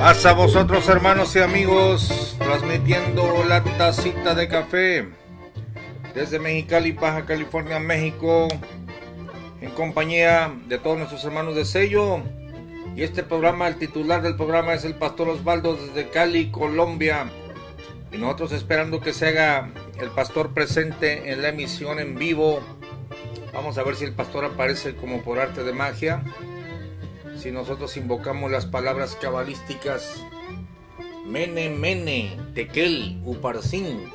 Paz a vosotros, hermanos y amigos, transmitiendo la tacita de café desde Mexicali, Baja California, México, en compañía de todos nuestros hermanos de sello. Y este programa, el titular del programa es el Pastor Osvaldo desde Cali, Colombia. Y nosotros esperando que se haga el pastor presente en la emisión en vivo. Vamos a ver si el pastor aparece como por arte de magia. Si nosotros invocamos las palabras cabalísticas Mene, Mene, Tekel, Uparsin,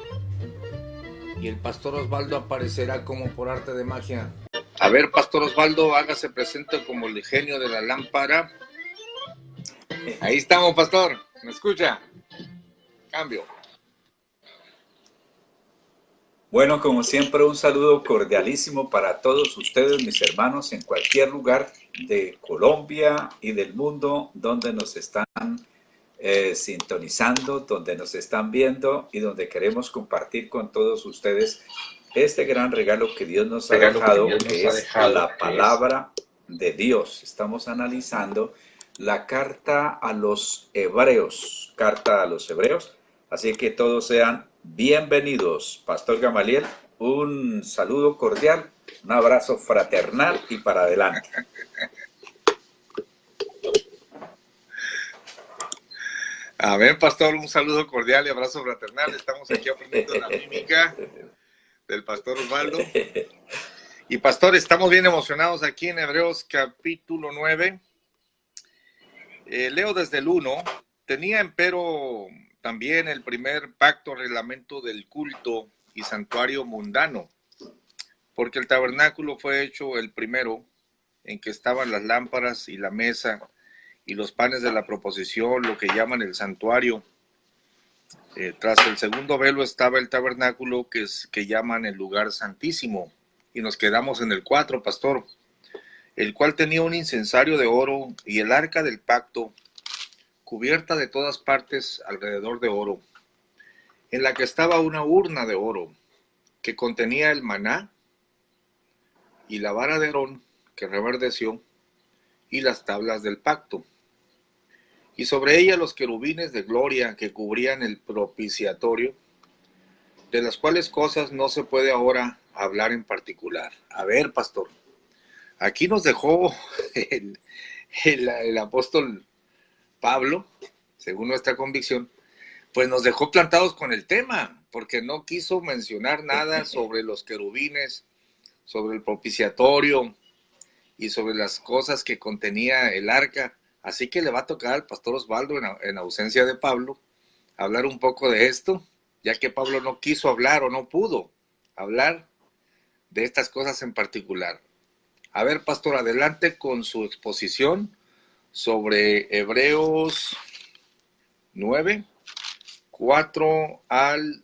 y el pastor Osvaldo aparecerá como por arte de magia. A ver, pastor Osvaldo, hágase presente como el genio de la lámpara. Ahí estamos, pastor. ¿Me escucha? Cambio. Bueno, como siempre, un saludo cordialísimo para todos ustedes, mis hermanos, en cualquier lugar de Colombia y del mundo donde nos están sintonizando, donde nos están viendo y donde queremos compartir con todos ustedes este gran regalo que Dios nos ha dejado, que es la palabra de Dios. Estamos analizando la carta a los Hebreos, así que todos sean bienvenidos. Pastor Gamaliel, un saludo cordial, un abrazo fraternal y para adelante. Amén, pastor, un saludo cordial y abrazo fraternal. Estamos aquí aprendiendo la mímica del pastor Osvaldo. Y pastor, estamos bien emocionados aquí en Hebreos capítulo 9. Leo desde el 1. Tenía empero también el primer pacto reglamento del culto y santuario mundano, porque el tabernáculo fue hecho el primero, en que estaban las lámparas y la mesa y los panes de la proposición, lo que llaman el santuario. Tras el segundo velo estaba el tabernáculo, que llaman el lugar santísimo, y nos quedamos en el 4, pastor, el cual tenía un incensario de oro y el arca del pacto, cubierta de todas partes alrededor de oro, en la que estaba una urna de oro, que contenía el maná, y la vara de Aarón, que reverdeció, y las tablas del pacto. Y sobre ella los querubines de gloria que cubrían el propiciatorio, de las cuales cosas no se puede ahora hablar en particular. A ver, pastor, aquí nos dejó el apóstol Pablo, según nuestra convicción, pues nos dejó plantados con el tema, porque no quiso mencionar nada sobre los querubines, sobre el propiciatorio y sobre las cosas que contenía el arca. Así que le va a tocar al pastor Osvaldo, en ausencia de Pablo, hablar un poco de esto, ya que Pablo no quiso hablar o no pudo hablar de estas cosas en particular. A ver, pastor, adelante con su exposición sobre Hebreos 9, 4 al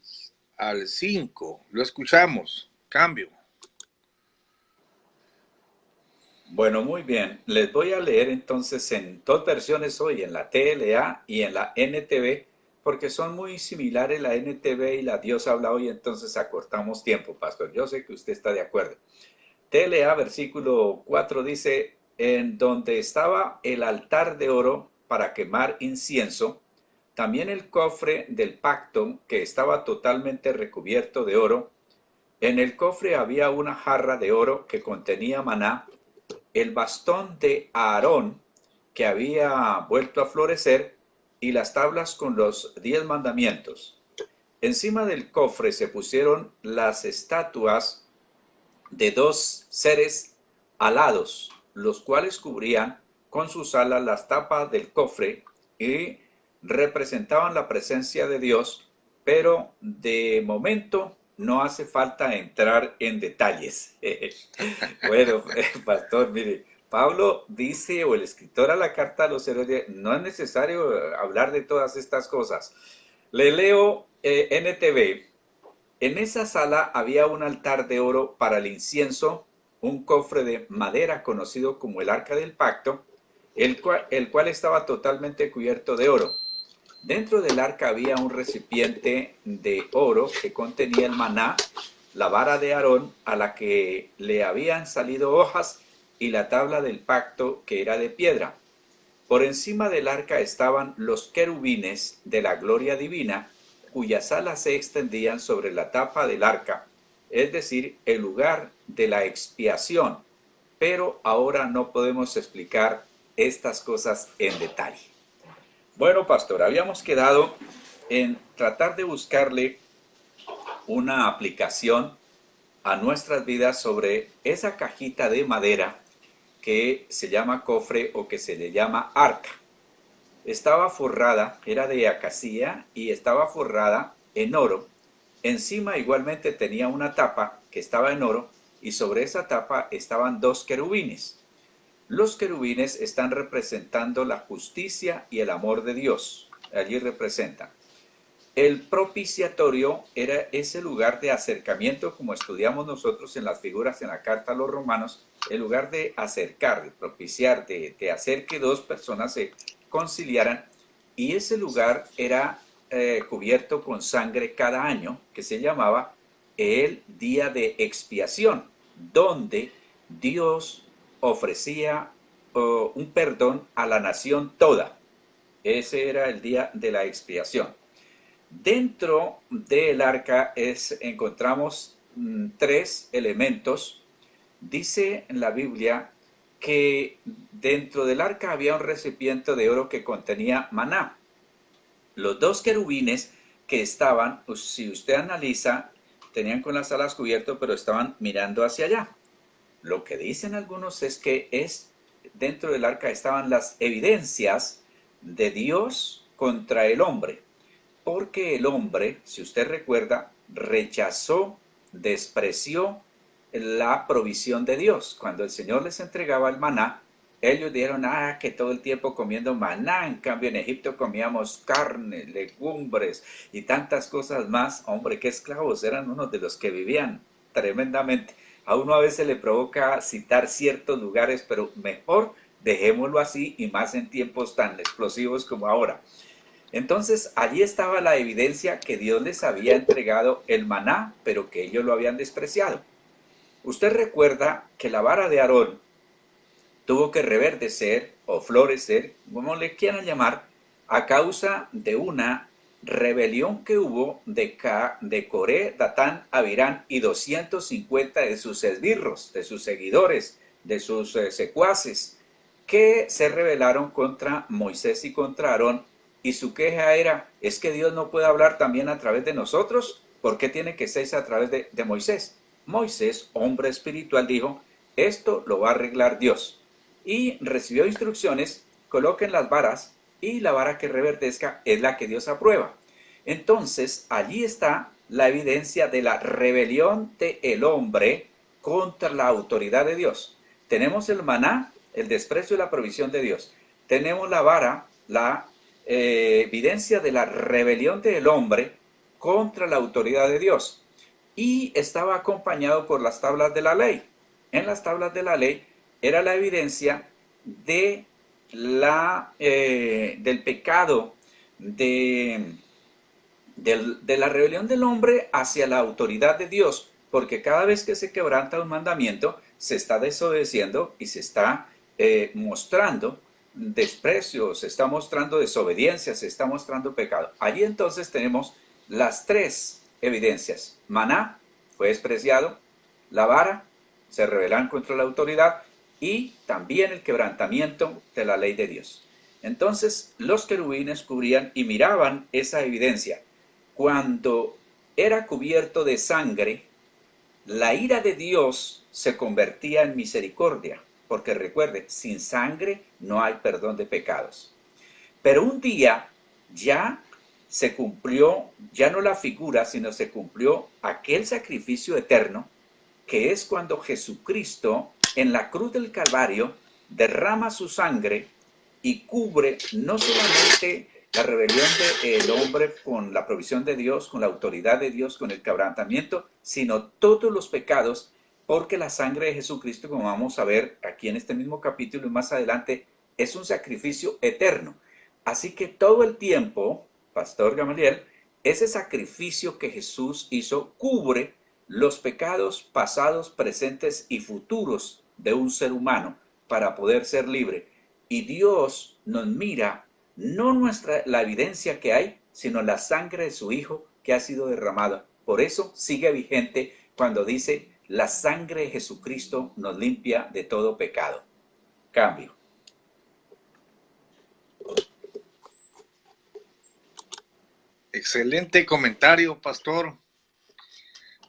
5. Lo escuchamos. Cambio. Bueno, muy bien. Les voy a leer entonces en dos versiones hoy, en la TLA y en la NTV, porque son muy similares la NTV y la Dios habla hoy, entonces acortamos tiempo, pastor. Yo sé que usted está de acuerdo. TLA, versículo 4 dice, en donde estaba el altar de oro para quemar incienso, también el cofre del pacto, que estaba totalmente recubierto de oro. En el cofre había una jarra de oro que contenía maná, el bastón de Aarón, que había vuelto a florecer, y las tablas con los 10 mandamientos. Encima del cofre se pusieron las estatuas de dos seres alados, los cuales cubrían con sus alas las tapas del cofre y representaban la presencia de Dios, pero de momento no hace falta entrar en detalles. Bueno, pastor, mire, Pablo dice, o el escritor a la carta a los Hebreos, no es necesario hablar de todas estas cosas. Le leo NTV. En esa sala había un altar de oro para el incienso, un cofre de madera conocido como el Arca del Pacto, el cual estaba totalmente cubierto de oro. Dentro del arca había un recipiente de oro que contenía el maná, la vara de Aarón a la que le habían salido hojas y la tabla del pacto que era de piedra. Por encima del arca estaban los querubines de la gloria divina, cuyas alas se extendían sobre la tapa del arca, es decir, el lugar de la expiación. Pero ahora no podemos explicar estas cosas en detalle. Bueno, pastor, habíamos quedado en tratar de buscarle una aplicación a nuestras vidas sobre esa cajita de madera que se llama cofre o que se le llama arca. Estaba forrada, era de acacia y estaba forrada en oro. Encima igualmente tenía una tapa que estaba en oro y sobre esa tapa estaban dos querubines. Los querubines están representando la justicia y el amor de Dios. Allí representan. El propiciatorio era ese lugar de acercamiento, como estudiamos nosotros en las figuras en la carta a los romanos, el lugar de acercar, de propiciar, de hacer que dos personas se conciliaran. Y ese lugar era cubierto con sangre cada año, que se llamaba el día de expiación, donde Dios ofrecía un perdón a la nación toda. Ese era el día de la expiación. Dentro del arca encontramos tres elementos. Dice en la Biblia que dentro del arca había un recipiente de oro que contenía maná. Los dos querubines que estaban, pues, si usted analiza, tenían con las alas cubiertas, pero estaban mirando hacia allá. Lo que dicen algunos es que dentro del arca estaban las evidencias de Dios contra el hombre. Porque el hombre, si usted recuerda, rechazó, despreció la provisión de Dios. Cuando el Señor les entregaba el maná, ellos dijeron, que todo el tiempo comiendo maná, en cambio en Egipto comíamos carne, legumbres y tantas cosas más. Hombre, qué esclavos, eran unos de los que vivían tremendamente. A uno a veces le provoca citar ciertos lugares, pero mejor dejémoslo así y más en tiempos tan explosivos como ahora. Entonces allí estaba la evidencia que Dios les había entregado el maná, pero que ellos lo habían despreciado. Usted recuerda que la vara de Aarón tuvo que reverdecer o florecer, como le quieran llamar, a causa de una rebelión que hubo de Coré, Datán, Abirán y 250 de sus esbirros, de sus seguidores, de sus secuaces, que se rebelaron contra Moisés y contra Aarón. Y su queja era, ¿es que Dios no puede hablar también a través de nosotros? ¿Por qué tiene que ser a través de Moisés? Moisés, hombre espiritual, dijo, esto lo va a arreglar Dios. Y recibió instrucciones, coloquen las varas y la vara que reverdezca es la que Dios aprueba. Entonces, allí está la evidencia de la rebelión del hombre contra la autoridad de Dios. Tenemos el maná, el desprecio y la provisión de Dios. Tenemos la vara, la evidencia de la rebelión del hombre contra la autoridad de Dios, y estaba acompañado por las tablas de la ley. En las tablas de la ley era la evidencia de del pecado, de la rebelión del hombre hacia la autoridad de Dios, porque cada vez que se quebranta un mandamiento se está desobedeciendo y se está mostrando desprecio, se está mostrando desobediencia, se está mostrando pecado. Allí entonces tenemos las tres evidencias. Maná fue despreciado, la vara, se rebelan contra la autoridad, y también el quebrantamiento de la ley de Dios. Entonces los querubines cubrían y miraban esa evidencia. Cuando era cubierto de sangre, la ira de Dios se convertía en misericordia. Porque recuerde, sin sangre no hay perdón de pecados. Pero un día ya se cumplió, ya no la figura, sino se cumplió aquel sacrificio eterno, que es cuando Jesucristo en la cruz del Calvario derrama su sangre y cubre no solamente la rebelión del hombre con la provisión de Dios, con la autoridad de Dios, con el quebrantamiento, sino todos los pecados, porque la sangre de Jesucristo, como vamos a ver aquí en este mismo capítulo y más adelante, es un sacrificio eterno. Así que todo el tiempo, Pastor Gamaliel, ese sacrificio que Jesús hizo cubre los pecados pasados, presentes y futuros de un ser humano para poder ser libre. Y Dios nos mira no la evidencia que hay, sino la sangre de su Hijo que ha sido derramada. Por eso sigue vigente cuando dice, la sangre de Jesucristo nos limpia de todo pecado. Cambio. Excelente comentario, pastor,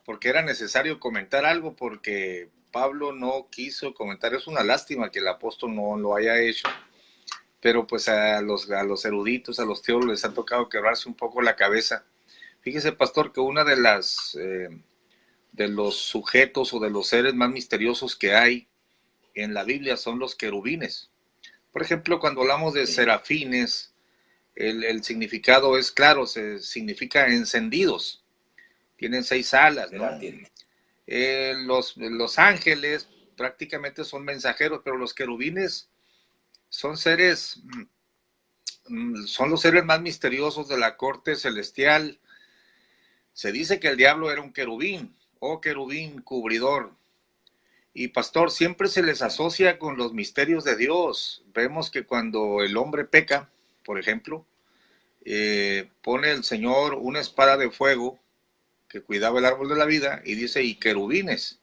porque era necesario comentar algo, porque Pablo no quiso comentar. Es una lástima que el apóstol no lo haya hecho, pero pues a los eruditos, a los teólogos les ha tocado quebrarse un poco la cabeza. Fíjese, pastor, que una de de los sujetos o de los seres más misteriosos que hay en la Biblia son los querubines. Por ejemplo, cuando hablamos de serafines, el significado es claro, significa encendidos. Tienen 6 alas, ¿no? Los ángeles prácticamente son mensajeros, pero los querubines son son los seres más misteriosos de la corte celestial. Se dice que el diablo era un querubín, o querubín cubridor. Y pastor, siempre se les asocia con los misterios de Dios. Vemos que cuando el hombre peca, por ejemplo, pone el Señor una espada de fuego que cuidaba el árbol de la vida y dice, y querubines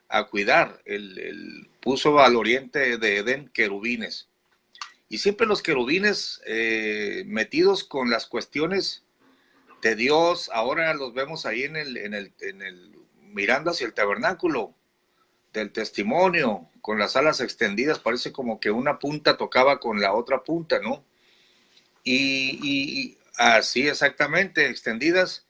a cuidar. Puso al oriente de Edén querubines. Y siempre los querubines metidos con las cuestiones de Dios. Ahora los vemos ahí mirando hacia el tabernáculo del testimonio, con las alas extendidas, parece como que una punta tocaba con la otra punta, ¿no? Y así exactamente, extendidas.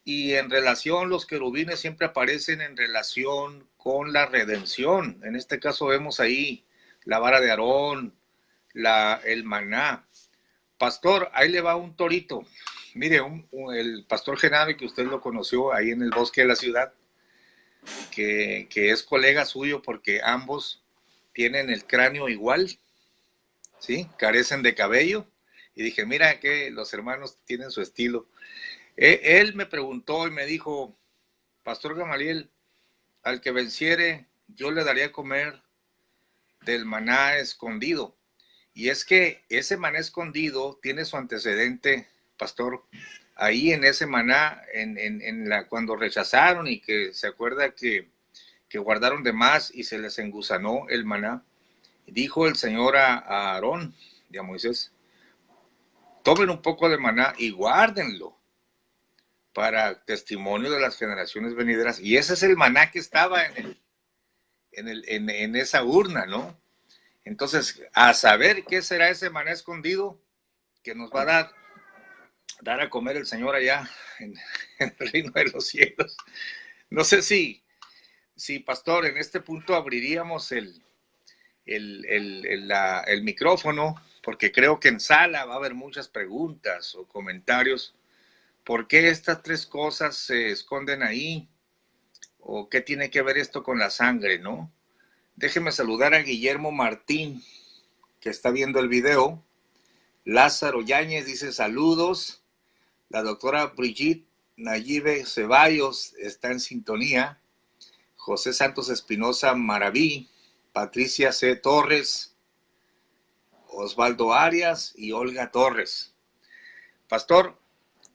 Y en relación, los querubines siempre aparecen en relación con la redención. En este caso vemos ahí la vara de Aarón, el maná. Pastor, ahí le va un torito. Mire, el pastor Genaro, que usted lo conoció ahí en el bosque de la ciudad, que es colega suyo porque ambos tienen el cráneo igual, ¿sí? Carecen de cabello. Y dije, mira que los hermanos tienen su estilo. Él me preguntó y me dijo, Pastor Gamaliel, al que venciere, yo le daría a comer del maná escondido. Y es que ese maná escondido tiene su antecedente, pastor, ahí en ese maná, cuando rechazaron y que se acuerda que guardaron de más y se les engusanó el maná. Dijo el Señor a Aarón y a Moisés, tomen un poco de maná y guárdenlo para testimonio de las generaciones venideras. Y ese es el maná que estaba en esa urna, ¿no? Entonces, a saber qué será ese maná escondido que nos va a dar a comer el Señor allá en el reino de los cielos. No sé si pastor, en este punto abriríamos el micrófono, porque creo que en sala va a haber muchas preguntas o comentarios. ¿Por qué estas 3 cosas se esconden ahí? ¿O qué tiene que ver esto con la sangre, no? Déjeme saludar a Guillermo Martín, que está viendo el video. Lázaro Yáñez dice saludos. La doctora Brigitte Nayibe Ceballos está en sintonía. José Santos Espinosa Maraví, Patricia C. Torres, Osvaldo Arias y Olga Torres. Pastor,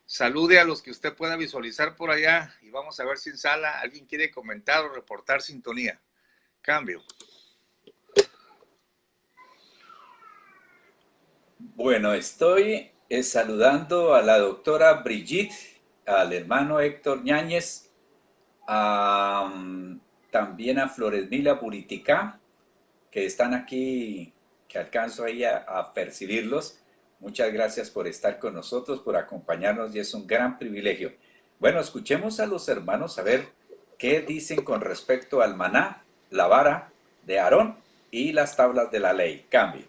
salude a los que usted pueda visualizar por allá y vamos a ver si en sala alguien quiere comentar o reportar sintonía. Cambio. Bueno, estoy saludando a la doctora Brigitte, al hermano Héctor Ñáñez, también a Floresmila Puriticá, que están aquí, que alcanzo ahí a percibirlos. Muchas gracias por estar con nosotros, por acompañarnos y es un gran privilegio. Bueno, escuchemos a los hermanos a ver qué dicen con respecto al maná, la vara de Aarón y las tablas de la ley. Cambio.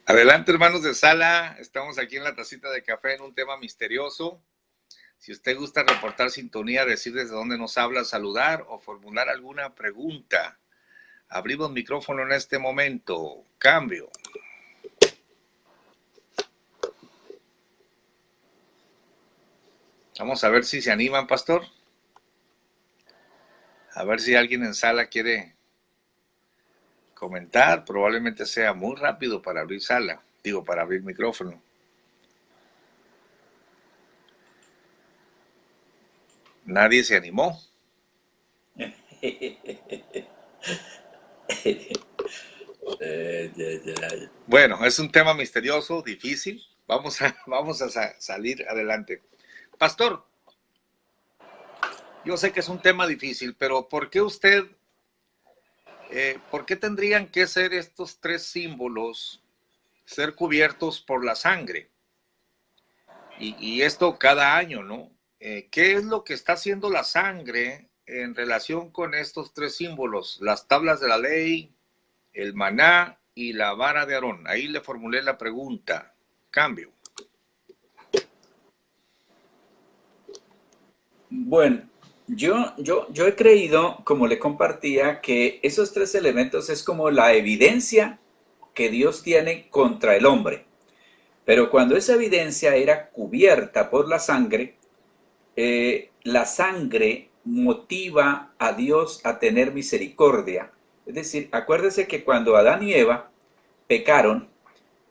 Adelante, hermanos de sala. Estamos aquí en la tacita de café en un tema misterioso. Si usted gusta reportar sintonía, decir desde dónde nos habla, saludar o formular alguna pregunta. Abrimos micrófono en este momento. Cambio. Vamos a ver si se animan, pastor. A ver si alguien en sala quiere comentar, probablemente sea muy rápido para abrir sala, digo, para abrir micrófono. Nadie se animó. Bueno, es un tema misterioso, difícil. Vamos a salir adelante. Pastor, yo sé que es un tema difícil, pero ¿por qué por qué tendrían que ser estos tres símbolos ser cubiertos por la sangre? Y esto cada año, ¿no? ¿Qué es lo que está haciendo la sangre en relación con estos tres símbolos? Las tablas de la ley, el maná y la vara de Aarón. Ahí le formulé la pregunta. Cambio. Bueno, yo he creído, como le compartía, que esos tres elementos es como la evidencia que Dios tiene contra el hombre. Pero cuando esa evidencia era cubierta por la sangre motiva a Dios a tener misericordia. Es decir, acuérdese que cuando Adán y Eva pecaron,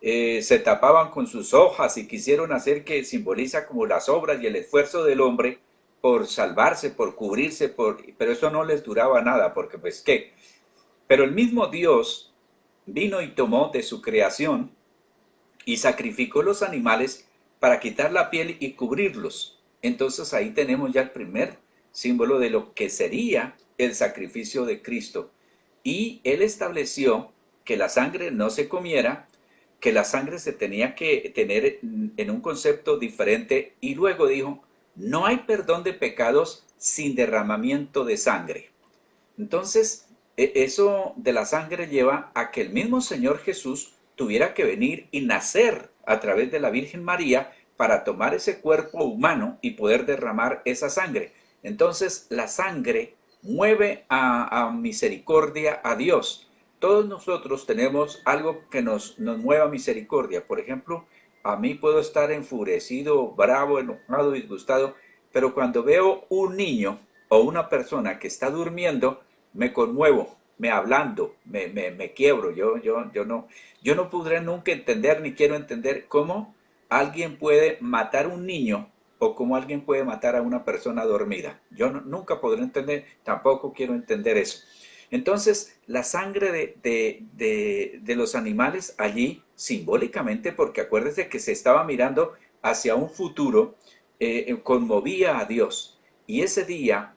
se tapaban con sus hojas y quisieron hacer que simboliza como las obras y el esfuerzo del hombre por salvarse, por cubrirse, pero eso no les duraba nada, porque pues qué. Pero el mismo Dios vino y tomó de su creación y sacrificó los animales para quitar la piel y cubrirlos. Entonces ahí tenemos ya el primer símbolo de lo que sería el sacrificio de Cristo. Y él estableció que la sangre no se comiera, que la sangre se tenía que tener en un concepto diferente, y luego dijo, no hay perdón de pecados sin derramamiento de sangre. Entonces, eso de la sangre lleva a que el mismo Señor Jesús tuviera que venir y nacer a través de la Virgen María para tomar ese cuerpo humano y poder derramar esa sangre. Entonces, la sangre mueve a misericordia a Dios. Todos nosotros tenemos algo que nos mueva a misericordia. Por ejemplo, a mí puedo estar enfurecido, bravo, enojado, disgustado, pero cuando veo un niño o una persona que está durmiendo, me conmuevo, me ablando, me quiebro. Yo no podré nunca entender ni quiero entender cómo alguien puede matar a un niño o cómo alguien puede matar a una persona dormida. Nunca podré entender, tampoco quiero entender eso. Entonces, la sangre de los animales allí, simbólicamente, porque acuérdese que se estaba mirando hacia un futuro, conmovía a Dios. Y ese día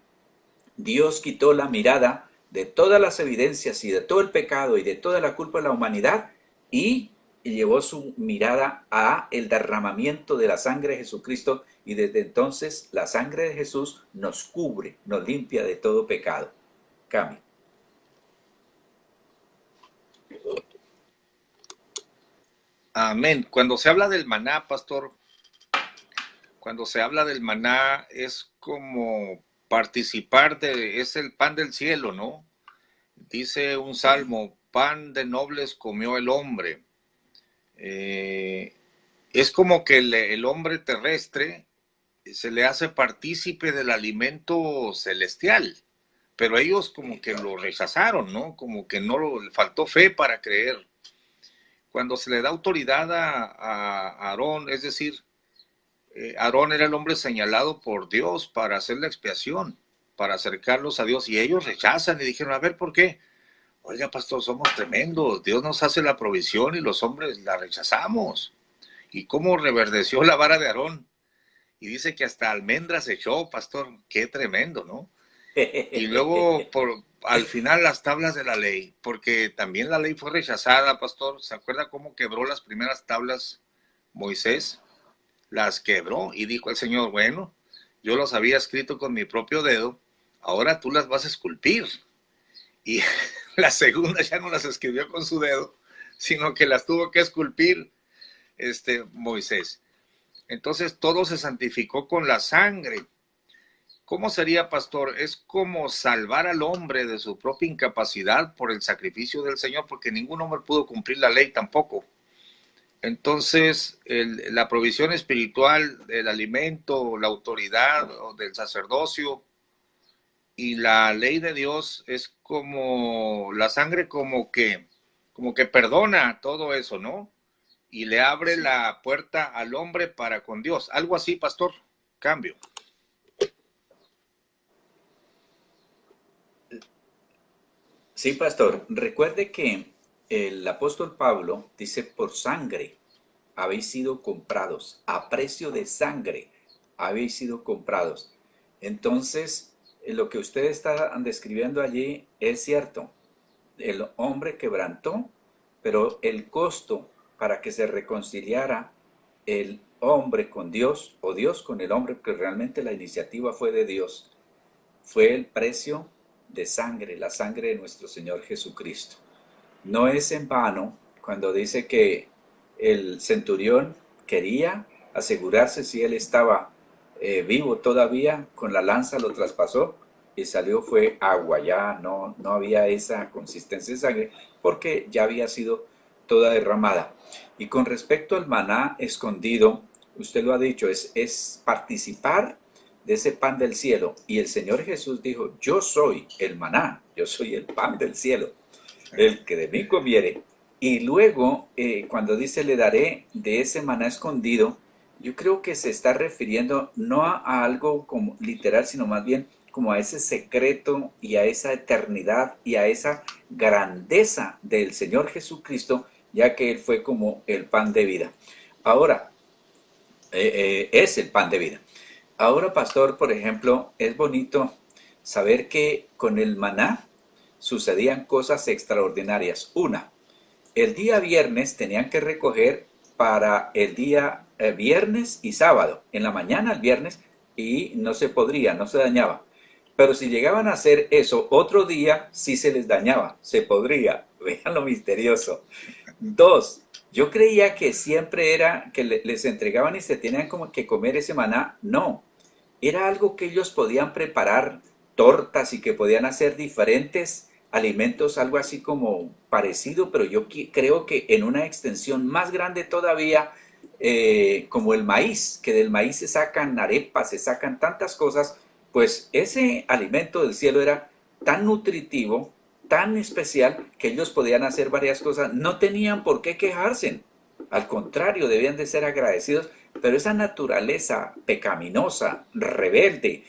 Dios quitó la mirada de todas las evidencias y de todo el pecado y de toda la culpa de la humanidad y llevó su mirada a el derramamiento de la sangre de Jesucristo, y desde entonces la sangre de Jesús nos cubre, nos limpia de todo pecado. Cami. Amén. Cuando se habla del maná, pastor, cuando se habla del maná es como participar es el pan del cielo, ¿no? Dice un salmo, pan de nobles comió el hombre. Es como que el hombre terrestre se le hace partícipe del alimento celestial, pero ellos como que lo rechazaron, ¿no? Como que no le faltó fe para creer. Cuando se le da autoridad a Aarón, es decir, Aarón era el hombre señalado por Dios para hacer la expiación, para acercarlos a Dios, y ellos rechazan y dijeron, a ver, ¿por qué? Oiga, pastor, somos tremendos, Dios nos hace la provisión y los hombres la rechazamos. ¿Y cómo reverdeció la vara de Aarón? Y dice que hasta almendras echó, pastor, qué tremendo, ¿no? Y luego, al final, las tablas de la ley, porque también la ley fue rechazada, pastor. ¿Se acuerda cómo quebró las primeras tablas Moisés? Las quebró y dijo el Señor, bueno, yo las había escrito con mi propio dedo, ahora tú las vas a esculpir. Y la segunda ya no las escribió con su dedo, sino que las tuvo que esculpir Moisés. Entonces todo se santificó con la sangre. ¿Cómo sería, pastor? Es como salvar al hombre de su propia incapacidad por el sacrificio del Señor, porque ningún hombre pudo cumplir la ley tampoco. Entonces, la provisión espiritual, el alimento, la autoridad del sacerdocio y la ley de Dios es como la sangre, como que como que perdona todo eso, ¿no? Y le abre la puerta al hombre para con Dios. Algo así, pastor. Cambio. Sí, pastor. Recuerde que el apóstol Pablo dice, por sangre habéis sido comprados, a precio de sangre habéis sido comprados. Entonces, lo que usted está describiendo allí es cierto. El hombre quebrantó, pero el costo para que se reconciliara el hombre con Dios o Dios con el hombre, porque realmente la iniciativa fue de Dios, fue el precio de sangre, la sangre de nuestro Señor Jesucristo. No es en vano cuando dice que el centurión quería asegurarse si él estaba vivo todavía, con la lanza lo traspasó y salió fue agua, ya no había esa consistencia de sangre porque ya había sido toda derramada. Y con respecto al maná escondido, usted lo ha dicho, es participar de ese pan del cielo. Y el Señor Jesús dijo, yo soy el maná, yo soy el pan del cielo, el que de mí comiere. Y luego, cuando dice, le daré de ese maná escondido, yo creo que se está refiriendo no a algo como literal, sino más bien como a ese secreto y a esa eternidad y a esa grandeza del Señor Jesucristo, ya que Él fue como el pan de vida. Ahora, es el pan de vida. Ahora, pastor, por ejemplo, es bonito saber que con el maná sucedían cosas extraordinarias. Una, el día viernes tenían que recoger para el día viernes y sábado, en la mañana el viernes, y no se podría, no se dañaba. Pero si llegaban a hacer eso otro día, sí se les dañaba, se podría. Vean lo misterioso. Dos, yo creía que siempre era que les entregaban y se tenían como que comer ese maná. No, era algo que ellos podían preparar, tortas, y que podían hacer diferentes alimentos, algo así como parecido, pero yo creo que en una extensión más grande todavía, como el maíz, que del maíz se sacan arepas, se sacan tantas cosas. Pues ese alimento del cielo era tan nutritivo, tan especial, que ellos podían hacer varias cosas, no tenían por qué quejarse, al contrario, debían de ser agradecidos. Pero esa naturaleza pecaminosa, rebelde,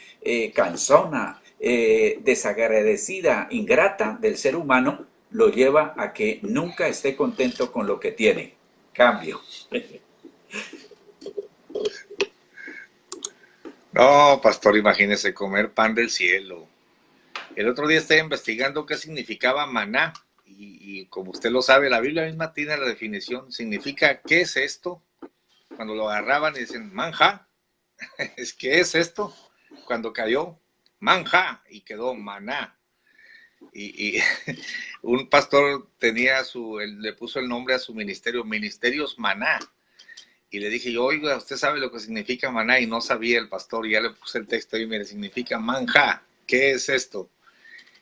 cansona, desagradecida, ingrata del ser humano, lo lleva a que nunca esté contento con lo que tiene. Cambio. No, pastor, imagínese comer pan del cielo. El otro día estaba investigando qué significaba maná. Y como usted lo sabe, la Biblia misma tiene la definición. Significa, ¿qué es esto? Cuando lo agarraban y dicen, manja. ¿Qué es esto? Cuando cayó, manja, y quedó maná. Y un pastor le puso el nombre a su ministerio, Ministerios Maná. Y le dije yo, oiga, ¿usted sabe lo que significa maná? Y no sabía el pastor, y ya le puse el texto y mire, significa manja. ¿Qué es esto?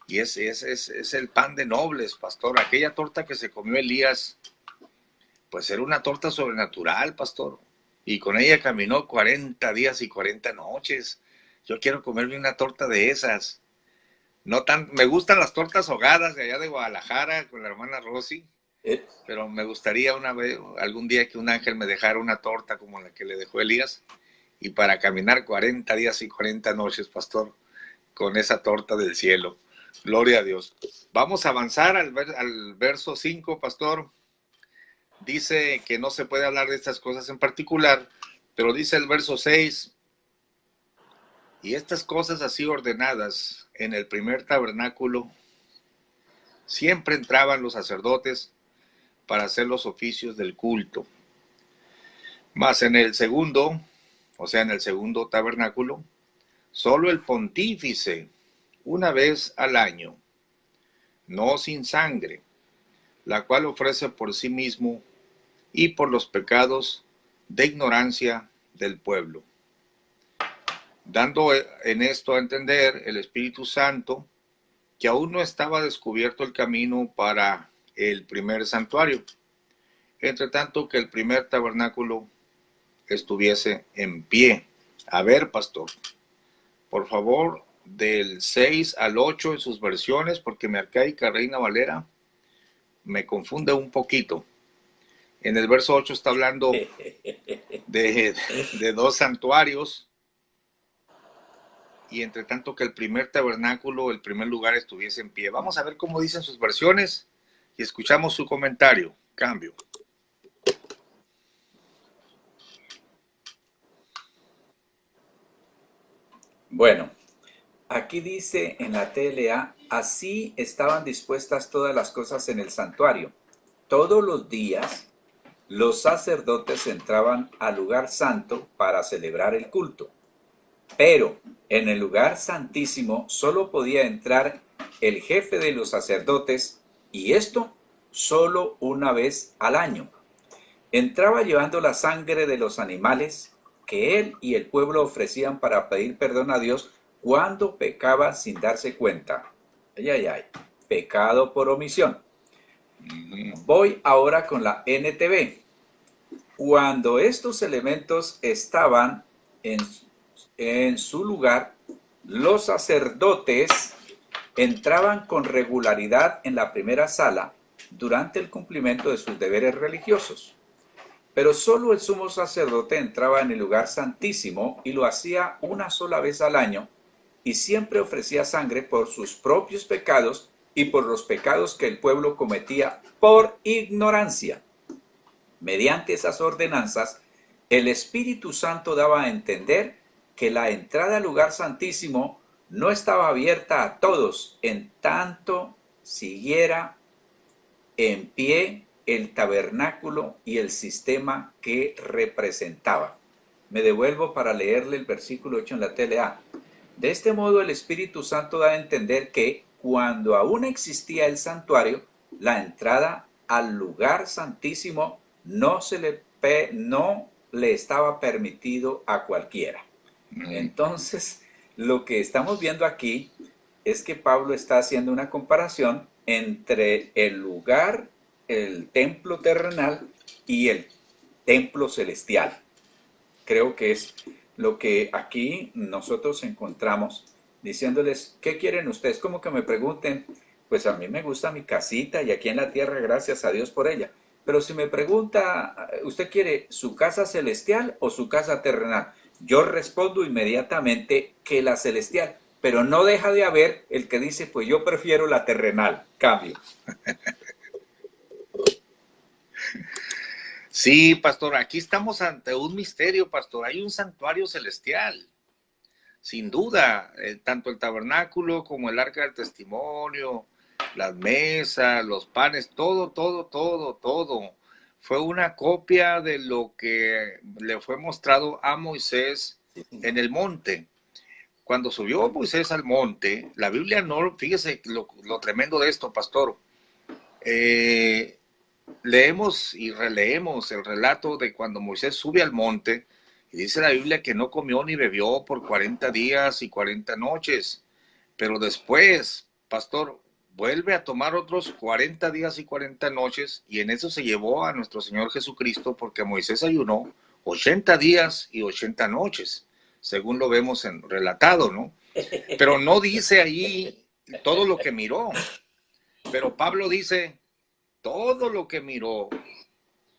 Y es el pan de nobles, pastor. Aquella torta que se comió Elías, pues era una torta sobrenatural, pastor. Y con ella caminó 40 días y 40 noches. Yo quiero comerme una torta de esas. No tan, me gustan las tortas ahogadas de allá de Guadalajara con la hermana Rosy, Eh, pero me gustaría una vez, algún día que un ángel me dejara una torta como la que le dejó Elías, y para caminar 40 días y 40 noches, pastor, con esa torta del cielo. Gloria a Dios. Vamos a avanzar al verso 5, pastor. Dice que no se puede hablar de estas cosas en particular, pero dice el verso 6, y estas cosas así ordenadas en el primer tabernáculo, siempre entraban los sacerdotes para hacer los oficios del culto. Mas en el segundo, o sea, en el segundo tabernáculo, solo el pontífice, una vez al año, no sin sangre, la cual ofrece por sí mismo y por los pecados de ignorancia del pueblo. Dando en esto a entender el Espíritu Santo que aún no estaba descubierto el camino para el primer santuario, entre tanto que el primer tabernáculo estuviese en pie. A ver, pastor, por favor, del 6 al 8 en sus versiones, porque mi arcaica Reina Valera me confunde un poquito. En el verso 8 está hablando de dos santuarios, y entre tanto que el primer tabernáculo, el primer lugar estuviese en pie. Vamos a ver cómo dicen sus versiones y escuchamos su comentario. Cambio. Bueno, aquí dice en la TLA, así estaban dispuestas todas las cosas en el santuario. Todos los días los sacerdotes entraban al lugar santo para celebrar el culto. Pero en el lugar santísimo solo podía entrar el jefe de los sacerdotes, y esto solo una vez al año. Entraba llevando la sangre de los animales que él y el pueblo ofrecían para pedir perdón a Dios cuando pecaba sin darse cuenta. Ay, ay, ay. Pecado por omisión. Voy ahora con la NTV. Cuando estos elementos estaban en su lugar, los sacerdotes entraban con regularidad en la primera sala durante el cumplimiento de sus deberes religiosos. Pero solo el sumo sacerdote entraba en el lugar santísimo y lo hacía una sola vez al año, y siempre ofrecía sangre por sus propios pecados y por los pecados que el pueblo cometía por ignorancia. Mediante esas ordenanzas, el Espíritu Santo daba a entender que la entrada al lugar santísimo no estaba abierta a todos, en tanto siguiera en pie el tabernáculo y el sistema que representaba. Me devuelvo para leerle el versículo 8 en la TLA. De este modo el Espíritu Santo da a entender que cuando aún existía el santuario, la entrada al lugar santísimo no le estaba permitido a cualquiera. Entonces, lo que estamos viendo aquí es que Pablo está haciendo una comparación entre el lugar, el templo terrenal y el templo celestial. Creo que es lo que aquí nosotros encontramos, diciéndoles, ¿qué quieren ustedes? Como que me pregunten, pues a mí me gusta mi casita y aquí en la tierra, gracias a Dios por ella. Pero si me pregunta, ¿usted quiere su casa celestial o su casa terrenal? Yo respondo inmediatamente que la celestial, pero no deja de haber el que dice, pues yo prefiero la terrenal. Cambio. Sí, pastor, aquí estamos ante un misterio, pastor. Hay un santuario celestial, sin duda, tanto el tabernáculo como el arca del testimonio, las mesas, los panes, todo, todo, todo, todo. Fue una copia de lo que le fue mostrado a Moisés en el monte. Cuando subió Moisés al monte, la Biblia no, fíjese lo tremendo de esto, pastor. Leemos y releemos el relato de cuando Moisés sube al monte, y dice la Biblia que no comió ni bebió por 40 días y 40 noches. Pero después, pastor, vuelve a tomar otros 40 días y 40 noches, y en eso se llevó a nuestro Señor Jesucristo, porque Moisés ayunó 80 días y 80 noches, según lo vemos en relatado, ¿no? Pero no dice ahí todo lo que miró. Pero Pablo dice todo lo que miró.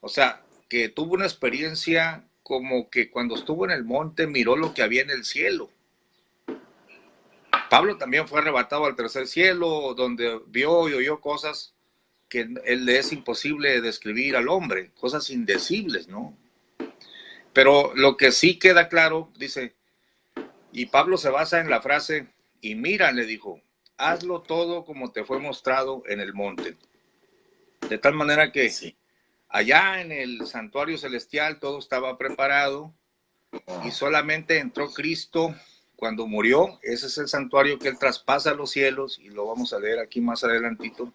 O sea, que tuvo una experiencia como que cuando estuvo en el monte miró lo que había en el cielo. Pablo también fue arrebatado al tercer cielo, donde vio y oyó cosas que él le es imposible describir al hombre, cosas indecibles, ¿no? Pero lo que sí queda claro, dice, y Pablo se basa en la frase, y mira, le dijo, hazlo todo como te fue mostrado en el monte. De tal manera que sí, allá en el santuario celestial todo estaba preparado y solamente entró Cristo cuando murió. Ese es el santuario que él traspasa los cielos, y lo vamos a leer aquí más adelantito,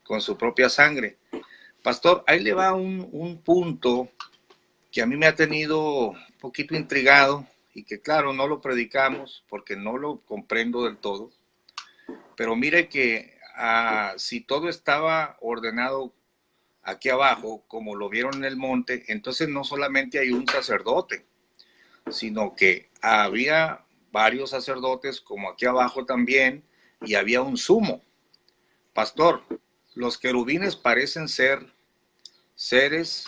con su propia sangre. Pastor, ahí le va un punto que a mí me ha tenido un poquito intrigado y que claro, no lo predicamos porque no lo comprendo del todo. Pero mire que si todo estaba ordenado aquí abajo, como lo vieron en el monte, entonces no solamente hay un sacerdote, sino que había varios sacerdotes como aquí abajo también, y había un sumo. Pastor, Los querubines parecen ser seres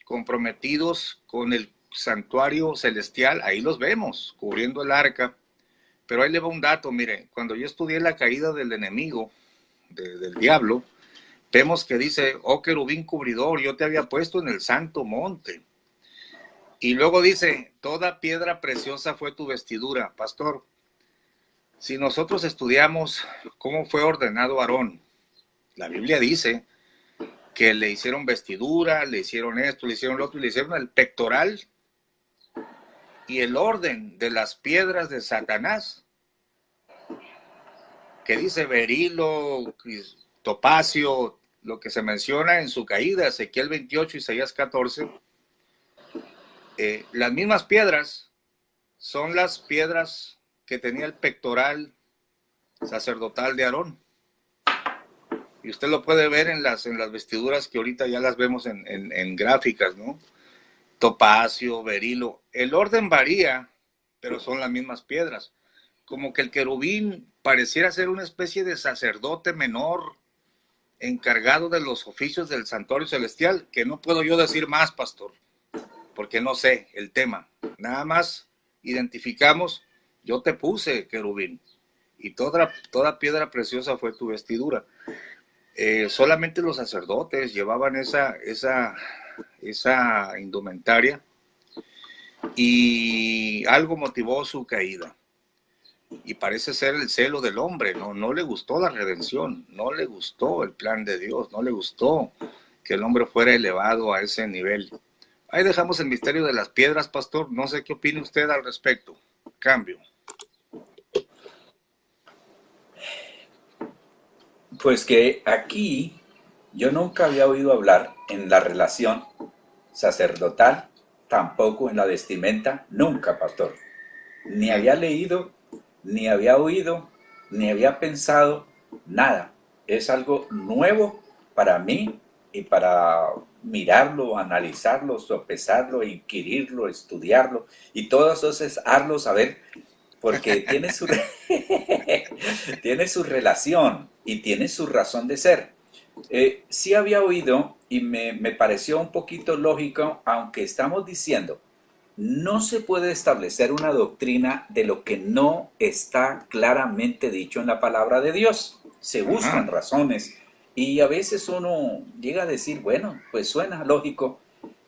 comprometidos con el santuario celestial, ahí los vemos, cubriendo el arca. Pero ahí le va un dato, mire, cuando yo estudié la caída del enemigo, del diablo, vemos que dice, oh querubín cubridor, yo te había puesto en el santo monte. Y luego dice, toda piedra preciosa fue tu vestidura. Pastor, si nosotros estudiamos cómo fue ordenado Aarón, la Biblia dice que le hicieron vestidura, le hicieron esto, le hicieron lo otro, le hicieron el pectoral, y el orden de las piedras de Satanás, que dice berilo, topacio, lo que se menciona en su caída, Ezequiel 28, Isaías 14, las mismas piedras son las piedras que tenía el pectoral sacerdotal de Aarón. Y usted lo puede ver en las vestiduras que ahorita ya las vemos en gráficas, ¿no? Topacio, berilo. El orden varía, pero son las mismas piedras. Como que el querubín pareciera ser una especie de sacerdote menor encargado de los oficios del santuario celestial, que no puedo yo decir más, pastor, porque no sé el tema. Nada más identificamos, yo te puse, querubín, y toda piedra preciosa fue tu vestidura. Solamente los sacerdotes llevaban esa indumentaria, y algo motivó su caída. Y parece ser el celo del hombre, no le gustó la redención, no le gustó el plan de Dios, no le gustó que el hombre fuera elevado a ese nivel. Ahí dejamos el misterio de las piedras, pastor. No sé qué opine usted al respecto. Cambio. Pues que aquí yo nunca había oído hablar en la relación sacerdotal, tampoco en la vestimenta, nunca, pastor. Ni había leído, ni había oído, ni había pensado nada. Es algo nuevo para mí y para mirarlo, analizarlo, sopesarlo, inquirirlo, estudiarlo y todo eso es hazlo saber porque tiene su, tiene su relación y tiene su razón de ser. Sí había oído y me pareció un poquito lógico, aunque estamos diciendo, no se puede establecer una doctrina de lo que no está claramente dicho en la palabra de Dios. Se buscan razones y a veces uno llega a decir, bueno, pues suena lógico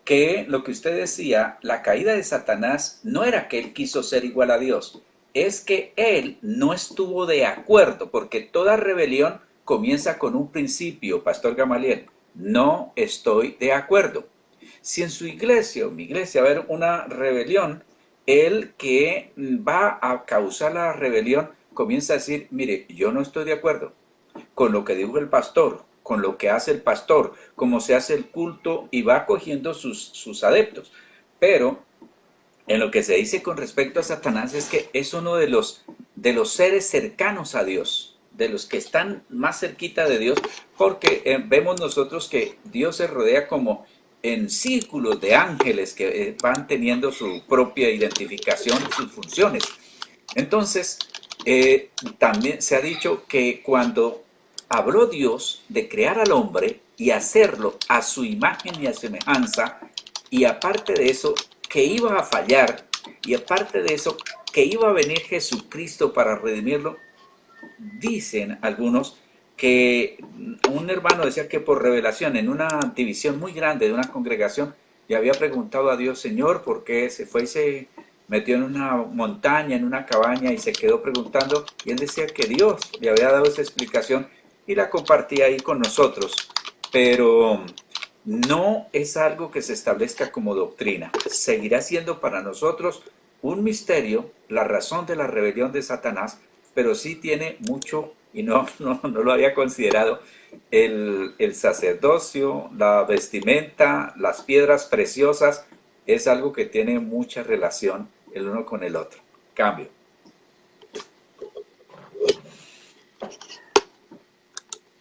que lo que usted decía, la caída de Satanás no era que él quiso ser igual a Dios, es que él no estuvo de acuerdo, porque toda rebelión comienza con un principio, Pastor Gamaliel, no estoy de acuerdo. Si en su iglesia o mi iglesia va a haber una rebelión, el que va a causar la rebelión comienza a decir, mire, yo no estoy de acuerdo con lo que dijo el pastor, con lo que hace el pastor, cómo se hace el culto y va cogiendo sus adeptos. Pero en lo que se dice con respecto a Satanás es que es uno de los seres cercanos a Dios, de los que están más cerquita de Dios, porque vemos nosotros que Dios se rodea como en círculos de ángeles que van teniendo su propia identificación y sus funciones. Entonces, también se ha dicho que cuando habló Dios de crear al hombre y hacerlo a su imagen y a semejanza, y aparte de eso, que iba a fallar, y aparte de eso, que iba a venir Jesucristo para redimirlo, dicen algunos que un hermano decía que por revelación en una división muy grande de una congregación le había preguntado a Dios, Señor, ¿por qué se fue y se metió en una montaña, en una cabaña y se quedó preguntando? Y él decía que Dios le había dado esa explicación y la compartía ahí con nosotros. Pero no es algo que se establezca como doctrina. Seguirá siendo para nosotros un misterio la razón de la rebelión de Satanás, pero sí tiene mucho, y no lo había considerado, el sacerdocio, la vestimenta, las piedras preciosas, es algo que tiene mucha relación el uno con el otro. Cambio.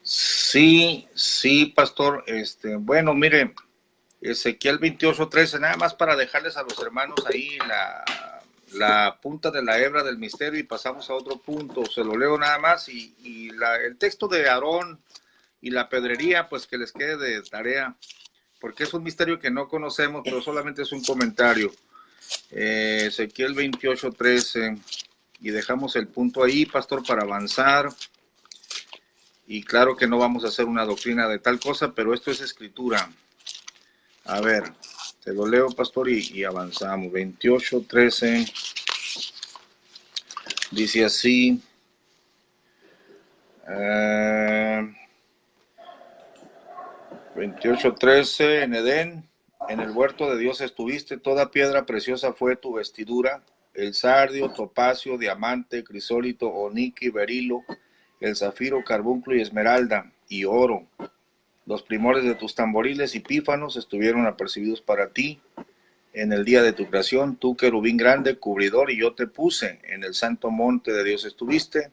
Sí, sí, pastor. Bueno, mire, Ezequiel 28:13, nada más para dejarles a los hermanos ahí la punta de la hebra del misterio y pasamos a otro punto. Se lo leo nada más y el texto de Aarón Y la pedrería, pues que les quede de tarea, porque es un misterio que no conocemos, pero solamente es un comentario. Ezequiel 28:13, y dejamos el punto ahí, pastor, para avanzar. Y claro que no vamos a hacer una doctrina de tal cosa, pero esto es escritura. A ver, te lo leo, pastor, y avanzamos. 28:13, dice así. 28:13, en Edén, en el huerto de Dios estuviste, toda piedra preciosa fue tu vestidura, el sardio, topacio, diamante, crisólito, oniqui, berilo, el zafiro, carbunclo y esmeralda, y oro. Los primores de tus tamboriles y pífanos estuvieron apercibidos para ti en el día de tu creación, tú querubín grande, cubridor, y yo te puse, en el santo monte de Dios estuviste,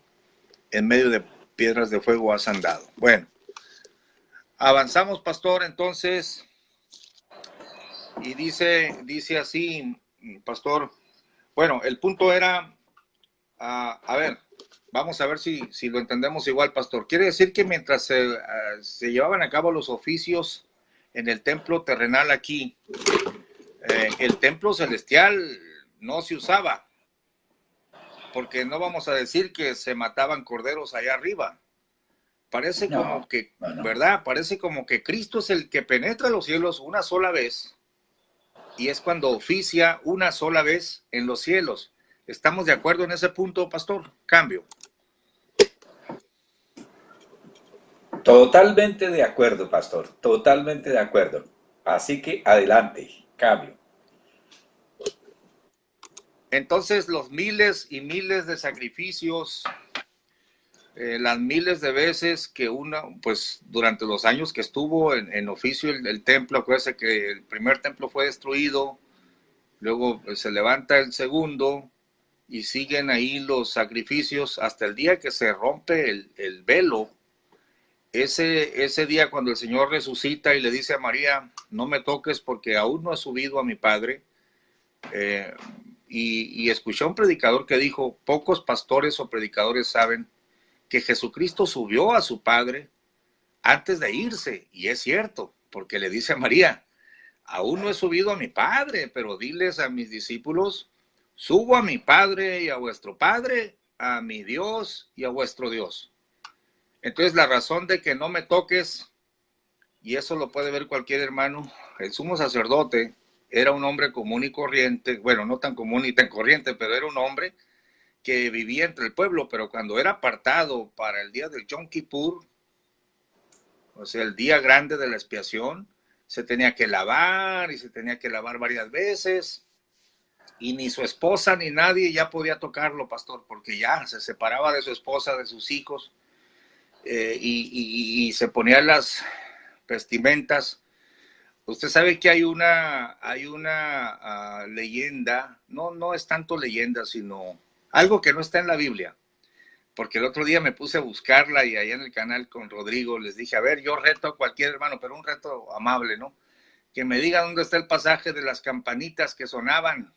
en medio de piedras de fuego has andado. Bueno, avanzamos, pastor, entonces, y dice así, pastor, bueno, el punto era, a ver, vamos a ver si lo entendemos igual, pastor. Quiere decir que mientras se llevaban a cabo los oficios en el templo terrenal aquí, el templo celestial no se usaba, porque no vamos a decir que se mataban corderos allá arriba. Parece como que, ¿verdad? Parece como que Cristo es el que penetra los cielos una sola vez, y es cuando oficia una sola vez en los cielos. ¿Estamos de acuerdo en ese punto, pastor? Cambio. Totalmente de acuerdo, pastor, totalmente de acuerdo. Así que adelante, cambio. Entonces, los miles y miles de sacrificios, las miles de veces que pues durante los años que estuvo en oficio el templo, acuérdense que el primer templo fue destruido, luego pues, se levanta el segundo, y siguen ahí los sacrificios hasta el día que se rompe el velo. Ese día cuando el Señor resucita y le dice a María, no me toques porque aún no he subido a mi Padre. Y escuché a un predicador que dijo, pocos pastores o predicadores saben que Jesucristo subió a su Padre antes de irse. Y es cierto, porque le dice a María, aún no he subido a mi Padre, pero diles a mis discípulos, subo a mi Padre y a vuestro Padre, a mi Dios y a vuestro Dios. Entonces la razón de que no me toques, y eso lo puede ver cualquier hermano, el sumo sacerdote era un hombre común y corriente, bueno, no tan común ni tan corriente, pero era un hombre que vivía entre el pueblo, pero cuando era apartado para el día del Yom Kippur, o sea, el día grande de la expiación, se tenía que lavar y se tenía que lavar varias veces, y ni su esposa ni nadie ya podía tocarlo, pastor, porque ya se separaba de su esposa, de sus hijos, y se ponía las vestimentas. Usted sabe que hay una leyenda, no es tanto leyenda, sino algo que no está en la Biblia, porque el otro día me puse a buscarla y allá en el canal con Rodrigo les dije, a ver, yo reto a cualquier hermano, pero un reto amable, ¿no? Que me diga dónde está el pasaje de las campanitas que sonaban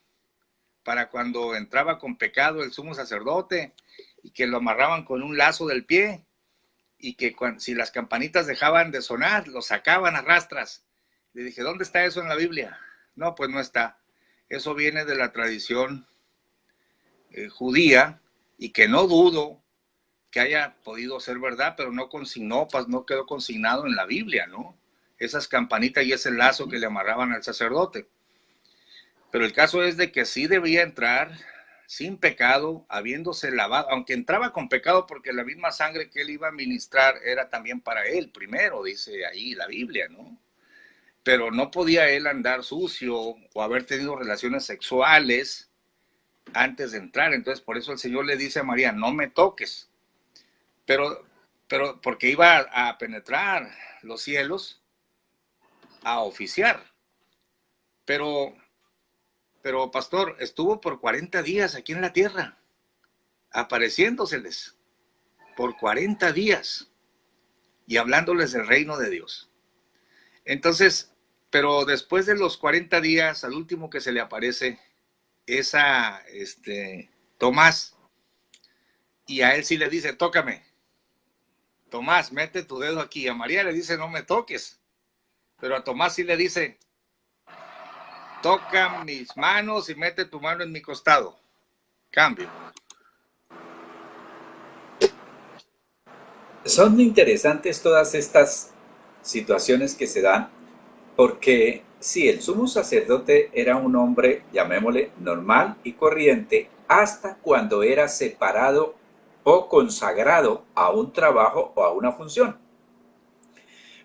para cuando entraba con pecado el sumo sacerdote y que lo amarraban con un lazo del pie y que si las campanitas dejaban de sonar, lo sacaban a rastras. Le dije, ¿dónde está eso en la Biblia? No, pues no está. Eso viene de la tradición judía y que no dudo que haya podido ser verdad, pero no no quedó consignado en la Biblia, ¿no? Esas campanitas y ese lazo que le amarraban al sacerdote. Pero el caso es de que sí debía entrar sin pecado, habiéndose lavado, aunque entraba con pecado porque la misma sangre que él iba a ministrar era también para él, primero, dice ahí la Biblia, ¿no? Pero no podía él andar sucio o haber tenido relaciones sexuales antes de entrar. Entonces, por eso el Señor le dice a María, no me toques. Pero porque iba a penetrar los cielos, a oficiar. Pero pastor, estuvo por 40 días aquí en la tierra, apareciéndoseles por 40 días y hablándoles del reino de Dios. Entonces, pero después de los 40 días, al último que se le aparece es a Tomás, y a él sí le dice, tócame. Tomás, mete tu dedo aquí. A María le dice, no me toques. Pero a Tomás sí le dice, toca mis manos y mete tu mano en mi costado. Cambio. Son interesantes todas estas situaciones que se dan, porque sí, el sumo sacerdote era un hombre, llamémosle, normal y corriente, hasta cuando era separado o consagrado a un trabajo o a una función.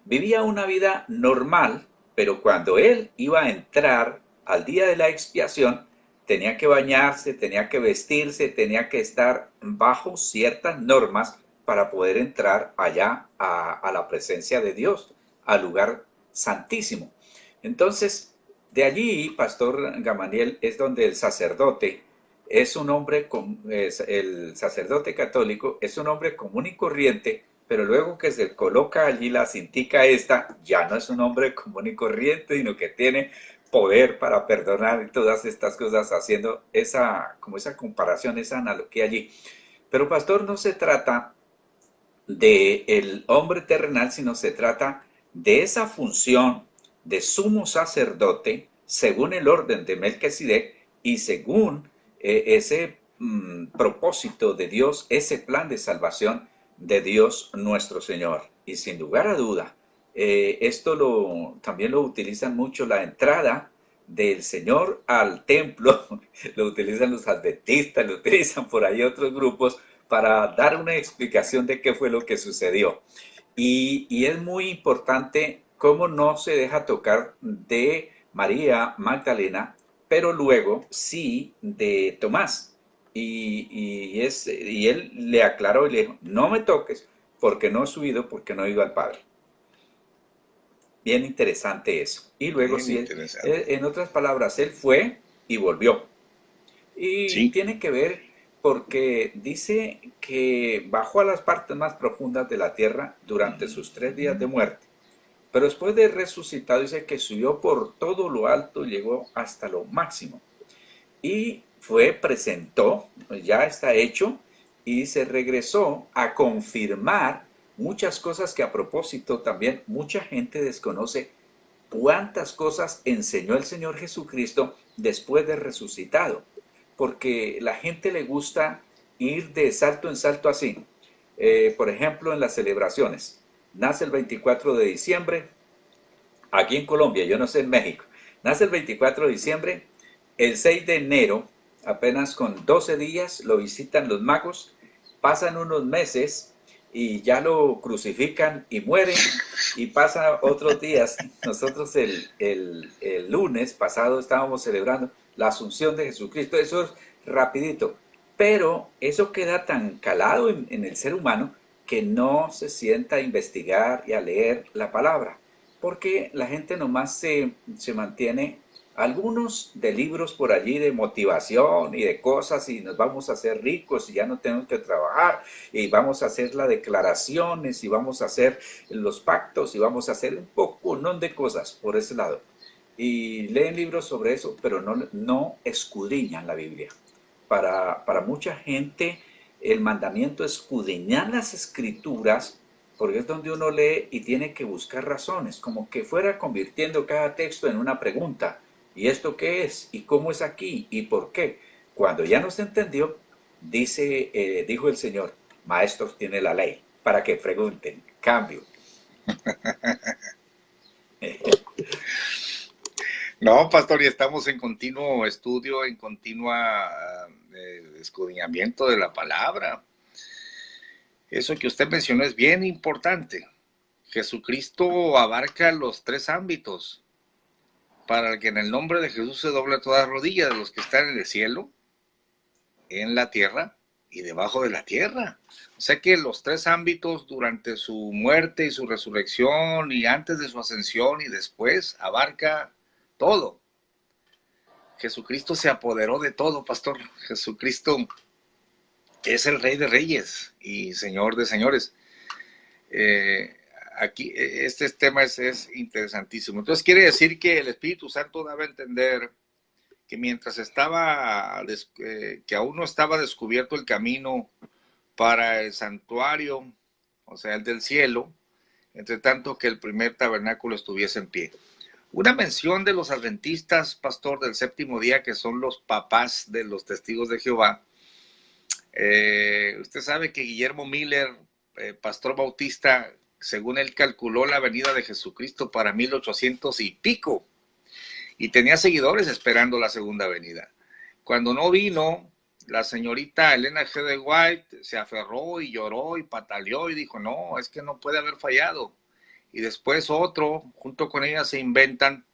Vivía una vida normal, pero cuando él iba a entrar al día de la expiación, tenía que bañarse, tenía que vestirse, tenía que estar bajo ciertas normas para poder entrar allá a la presencia de Dios, al lugar santísimo. Entonces, de allí, Pastor Gamaliel, es donde el sacerdote es un hombre, el sacerdote católico es un hombre común y corriente, pero luego que se coloca allí la cintica esta, ya no es un hombre común y corriente, sino que tiene poder para perdonar y todas estas cosas, haciendo como esa comparación, esa analogía allí. Pero pastor, no se trata de el hombre terrenal, sino se trata de esa función de sumo sacerdote según el orden de Melquisedec y según ese propósito de Dios, ese plan de salvación de Dios nuestro Señor. Y sin lugar a duda, esto también lo utilizan mucho la entrada del Señor al templo, lo utilizan los adventistas, lo utilizan por ahí otros grupos para dar una explicación de qué fue lo que sucedió. Y es muy importante cómo no se deja tocar de María Magdalena, pero luego sí de Tomás. Y él le aclaró y le dijo, no me toques porque no he subido, porque no he ido al Padre. Bien interesante eso. Y luego Bien sí, interesante. en otras palabras, él fue y volvió. Y Sí. tiene que ver porque dice que bajó a las partes más profundas de la tierra durante sus 3 días de muerte. Pero después de resucitado dice que subió por todo lo alto, llegó hasta lo máximo. Y presentó, ya está hecho, y se regresó a confirmar muchas cosas que a propósito también mucha gente desconoce cuántas cosas enseñó el Señor Jesucristo después de resucitado, porque la gente le gusta ir de salto en salto así. Por ejemplo, en las celebraciones, nace el 24 de diciembre, aquí en Colombia, yo no sé en México, nace el 24 de diciembre, el 6 de enero, apenas con 12 días, lo visitan los magos, pasan unos meses y ya lo crucifican y muere, y pasan otros días. Nosotros el lunes pasado estábamos celebrando la Asunción de Jesucristo, eso es rapidito, pero eso queda tan calado en el ser humano que no se sienta a investigar y a leer la palabra porque la gente nomás se mantiene algunos de libros por allí de motivación y de cosas y nos vamos a hacer ricos y ya no tenemos que trabajar y vamos a hacer las declaraciones y vamos a hacer los pactos y vamos a hacer un poco ¿no? de cosas por ese lado. Y leen libros sobre eso, pero no escudriñan la Biblia. Para mucha gente el mandamiento es escudriñar las escrituras porque es donde uno lee y tiene que buscar razones, como que fuera convirtiendo cada texto en una pregunta. ¿Y esto qué es? ¿Y cómo es aquí? ¿Y por qué? Cuando ya no se entendió, dijo el Señor, maestros tiene la ley, para que pregunten. Cambio. No, pastor, y estamos en continuo estudio, en continua escudriñamiento de la palabra. Eso que usted mencionó es bien importante. Jesucristo abarca los tres ámbitos para que en el nombre de Jesús se doble toda rodilla de los que están en el cielo, en la tierra y debajo de la tierra. O sea que los tres ámbitos durante su muerte y su resurrección y antes de su ascensión y después abarca todo. Jesucristo se apoderó de todo, pastor. Jesucristo es el Rey de Reyes y Señor de Señores. Aquí este tema es interesantísimo. Entonces quiere decir que el Espíritu Santo daba a entender que mientras que aún no estaba descubierto el camino para el santuario o sea, el del cielo, entre tanto que el primer tabernáculo estuviese en pie. Una mención de los adventistas, pastor, del séptimo día, que son los papás de los testigos de Jehová. Usted sabe que Guillermo Miller, pastor bautista, según él calculó la venida de Jesucristo para 1800 y pico, y tenía seguidores esperando la segunda venida. Cuando no vino, la señorita Elena G. de White se aferró y lloró y pataleó y dijo, no, es que no puede haber fallado. Y después otro, junto con ella, se inventan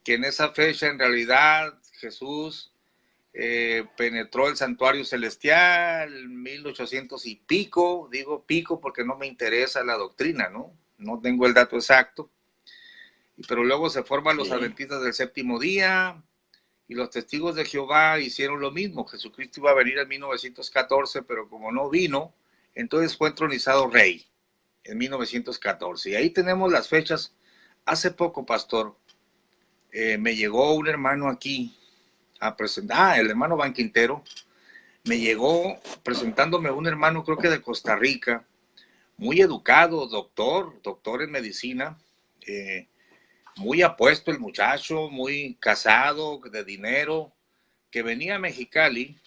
que en esa fecha en realidad Jesús penetró el santuario celestial, 1800 y pico, digo pico porque no me interesa la doctrina, no tengo el dato exacto, pero luego se forman los adventistas del séptimo día, y los testigos de Jehová hicieron lo mismo. Jesucristo iba a venir en 1914, pero como no vino, entonces fue entronizado rey en 1914. Y ahí tenemos las fechas. Hace poco, pastor, me llegó un hermano aquí a presentar, el hermano Van Quintero, me llegó presentándome un hermano, creo que de Costa Rica, muy educado, doctor en medicina, muy apuesto el muchacho, muy casado, de dinero, que venía a Mexicali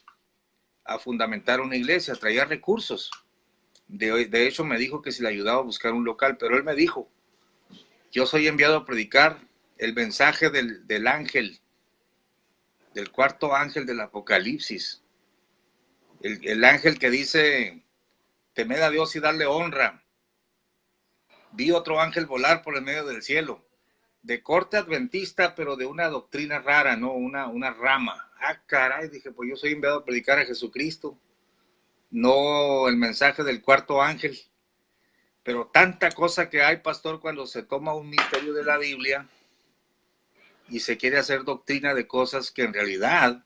a fundamentar una iglesia, traía recursos. De hecho, me dijo que si le ayudaba a buscar un local, pero él me dijo, yo soy enviado a predicar el mensaje del ángel, del cuarto ángel del Apocalipsis. El ángel que dice, temed a Dios y darle honra. Vi otro ángel volar por el medio del cielo, de corte adventista, pero de una doctrina rara, ¿no? Una rama. Ah, caray, dije, pues yo soy enviado a predicar a Jesucristo, no el mensaje del cuarto ángel. Pero tanta cosa que hay, pastor, cuando se toma un misterio de la Biblia y se quiere hacer doctrina de cosas que en realidad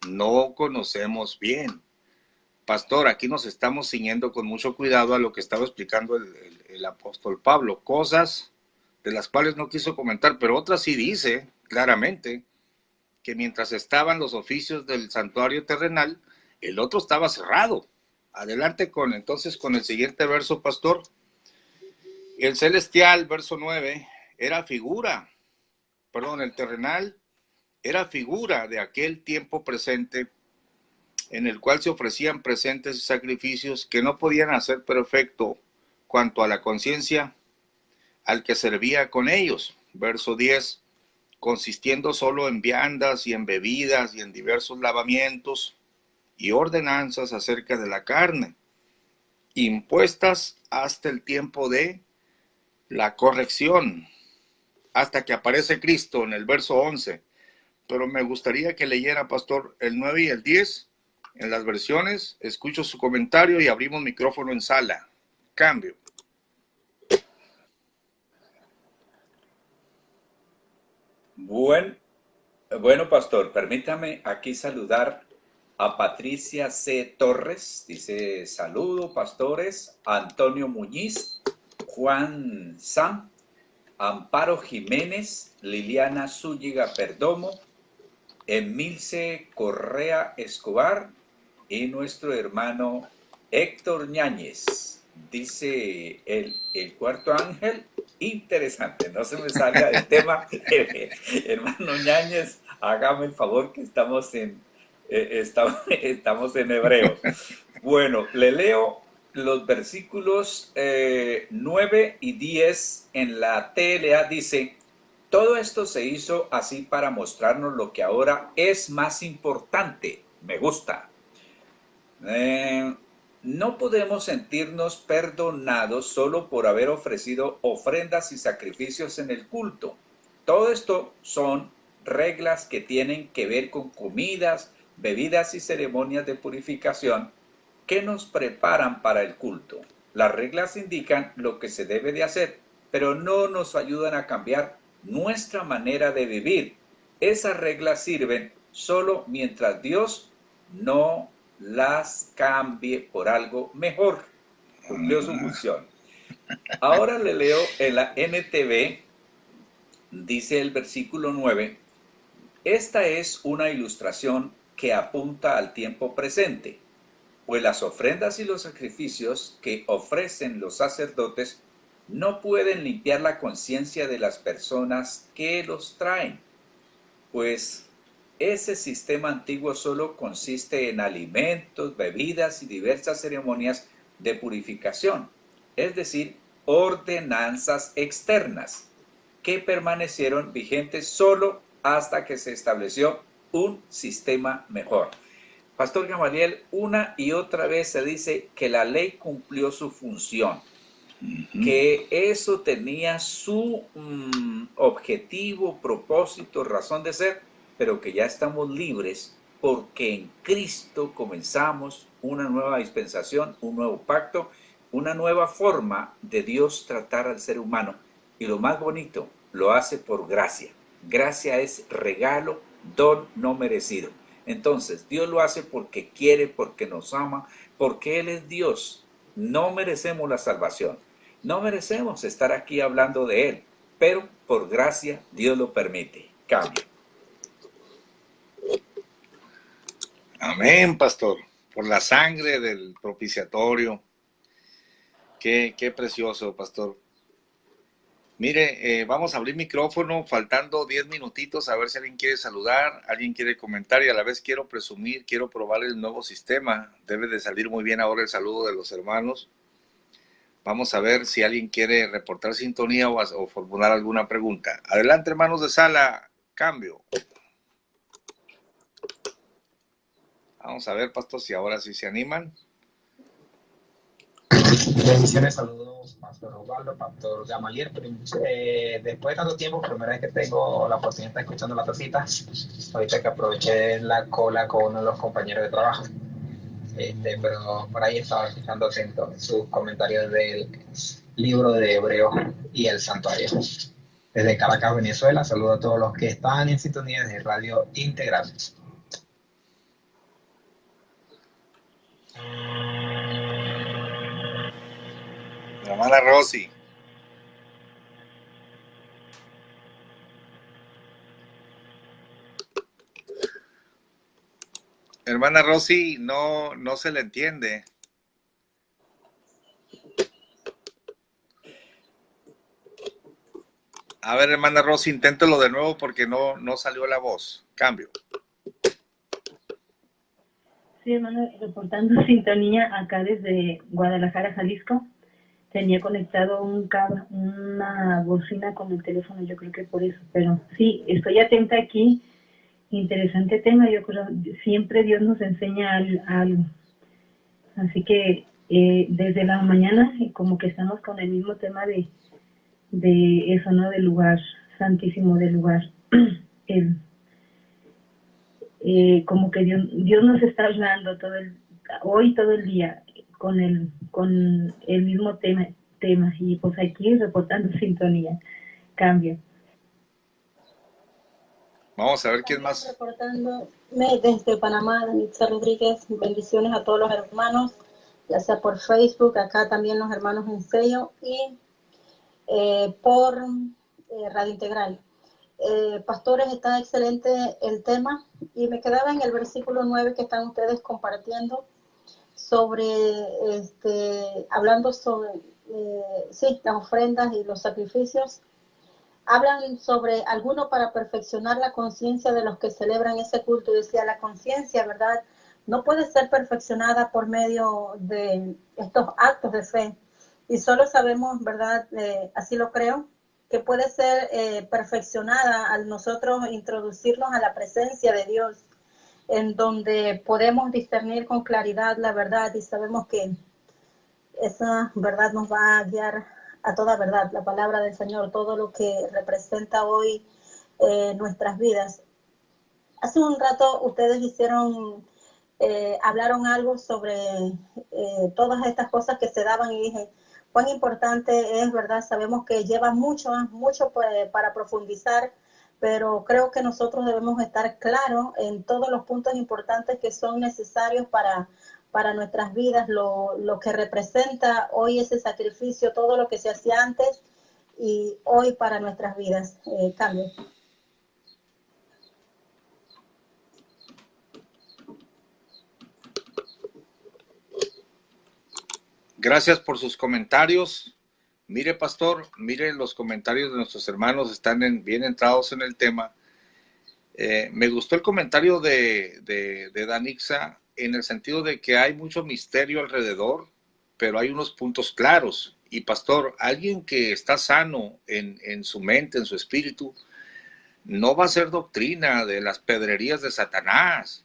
no conocemos bien. Pastor, aquí nos estamos ciñendo con mucho cuidado a lo que estaba explicando el apóstol Pablo, cosas de las cuales no quiso comentar, pero otras sí dice claramente que mientras estaban los oficios del santuario terrenal, el otro estaba cerrado. Adelante entonces con el siguiente verso, pastor. El celestial, verso 9, era figura, el terrenal era figura de aquel tiempo presente en el cual se ofrecían presentes y sacrificios que no podían hacer perfecto cuanto a la conciencia al que servía con ellos. Verso 10, consistiendo solo en viandas y en bebidas y en diversos lavamientos y ordenanzas acerca de la carne, impuestas hasta el tiempo de la corrección, hasta que aparece Cristo en el verso 11. Pero me gustaría que leyera, pastor, el 9 y el 10 en las versiones. Escucho su comentario y abrimos micrófono en sala. Cambio. Bueno, pastor, permítame aquí saludar a Patricia C. Torres. Dice, saludo, pastores. Antonio Muñiz, Juan Sam, Amparo Jiménez, Liliana Zúñiga Perdomo, Emilce Correa Escobar y nuestro hermano Héctor Ñáñez. Dice el cuarto ángel, interesante, no se me salga del tema. Hermano Ñáñez, hágame el favor que estamos en Hebreos. Bueno, le leo los versículos 9 y 10 en la TLA. Dice, todo esto se hizo así para mostrarnos lo que ahora es más importante. Me gusta. No podemos sentirnos perdonados solo por haber ofrecido ofrendas y sacrificios en el culto. Todo esto son reglas que tienen que ver con comidas, bebidas y ceremonias de purificación que nos preparan para el culto. Las reglas indican lo que se debe de hacer, pero no nos ayudan a cambiar nuestra manera de vivir. Esas reglas sirven solo mientras Dios no las cambie por algo mejor. Cumplió su función. Ahora le leo en la NTV, dice el versículo 9, esta es una ilustración que apunta al tiempo presente. pues las ofrendas y los sacrificios que ofrecen los sacerdotes no pueden limpiar la conciencia de las personas que los traen, pues ese sistema antiguo solo consiste en alimentos, bebidas y diversas ceremonias de purificación, es decir, ordenanzas externas que permanecieron vigentes solo hasta que se estableció un sistema mejor. Pastor Gamaliel, una y otra vez se dice que la ley cumplió su función, que eso tenía su objetivo, propósito, razón de ser, pero que ya estamos libres porque en Cristo comenzamos una nueva dispensación, un nuevo pacto, una nueva forma de Dios tratar al ser humano. Y lo más bonito, lo hace por gracia. Gracia es regalo, don no merecido. Entonces, Dios lo hace porque quiere, porque nos ama, porque Él es Dios. No merecemos la salvación. No merecemos estar aquí hablando de Él, pero por gracia Dios lo permite. Cambio. Amén, pastor. Por la sangre del propiciatorio. Qué precioso, pastor. Mire, vamos a abrir micrófono, faltando 10 minutitos, a ver si alguien quiere saludar, alguien quiere comentar, y a la vez quiero presumir, quiero probar el nuevo sistema. Debe de salir muy bien ahora el saludo de los hermanos. Vamos a ver si alguien quiere reportar sintonía o formular alguna pregunta. Adelante, hermanos de sala, cambio. Vamos a ver, pastor, si ahora sí se animan. Bendiciones, saludos, Pastor Osvaldo, Pastor Gamaliel. Después de tanto tiempo, primera vez que tengo la oportunidad de estar escuchando la tacita, ahorita que aproveché la cola con uno de los compañeros de trabajo. Pero por ahí estaba escuchando atento sus comentarios del libro de Hebreos y el santuario. Desde Caracas, Venezuela, saludo a todos los que están en sintonía de Radio Integral. Mi hermana Rosy. Hermana Rosy, no se le entiende. A ver, hermana Rosy, inténtelo de nuevo porque no salió la voz. Cambio. Sí, hermano, reportando sintonía acá desde Guadalajara, Jalisco. Tenía conectado una bocina con el teléfono, yo creo que por eso. Pero sí, estoy atenta aquí. Interesante tema, yo creo. Siempre Dios nos enseña algo. Así que desde la mañana, como que estamos con el mismo tema de eso, ¿no? Del lugar santísimo, del lugar. Como que Dios nos está hablando hoy todo el día con el mismo tema y pues aquí reportando sintonía. Cambio. Vamos a ver quién más. Reportándome desde Panamá, Danitza Rodríguez. Bendiciones a todos los hermanos, ya sea por Facebook, acá también los hermanos en sello y por Radio Integral. Pastores, está excelente el tema y me quedaba en el versículo 9 que están ustedes compartiendo sobre, hablando sobre, las ofrendas y los sacrificios. Hablan sobre alguno para perfeccionar la conciencia de los que celebran ese culto. Decía, la conciencia, ¿verdad? No puede ser perfeccionada por medio de estos actos de fe. Y solo sabemos, ¿verdad? Así lo creo, que puede ser perfeccionada al nosotros introducirnos a la presencia de Dios, en donde podemos discernir con claridad la verdad y sabemos que esa verdad nos va a guiar a toda verdad, la palabra del Señor, todo lo que representa hoy nuestras vidas. Hace un rato ustedes hablaron algo sobre todas estas cosas que se daban y dije, cuán importante es, ¿verdad? Sabemos que lleva mucho para profundizar, pero creo que nosotros debemos estar claros en todos los puntos importantes que son necesarios para nuestras vidas, lo que representa hoy ese sacrificio, todo lo que se hacía antes y hoy para nuestras vidas. Cambio. Gracias por sus comentarios. Mire, pastor, mire, los comentarios de nuestros hermanos están bien entrados en el tema. Me gustó el comentario de Danixa en el sentido de que hay mucho misterio alrededor, pero hay unos puntos claros. Y pastor, alguien que está sano en su mente, en su espíritu, no va a ser doctrina de las pedrerías de Satanás.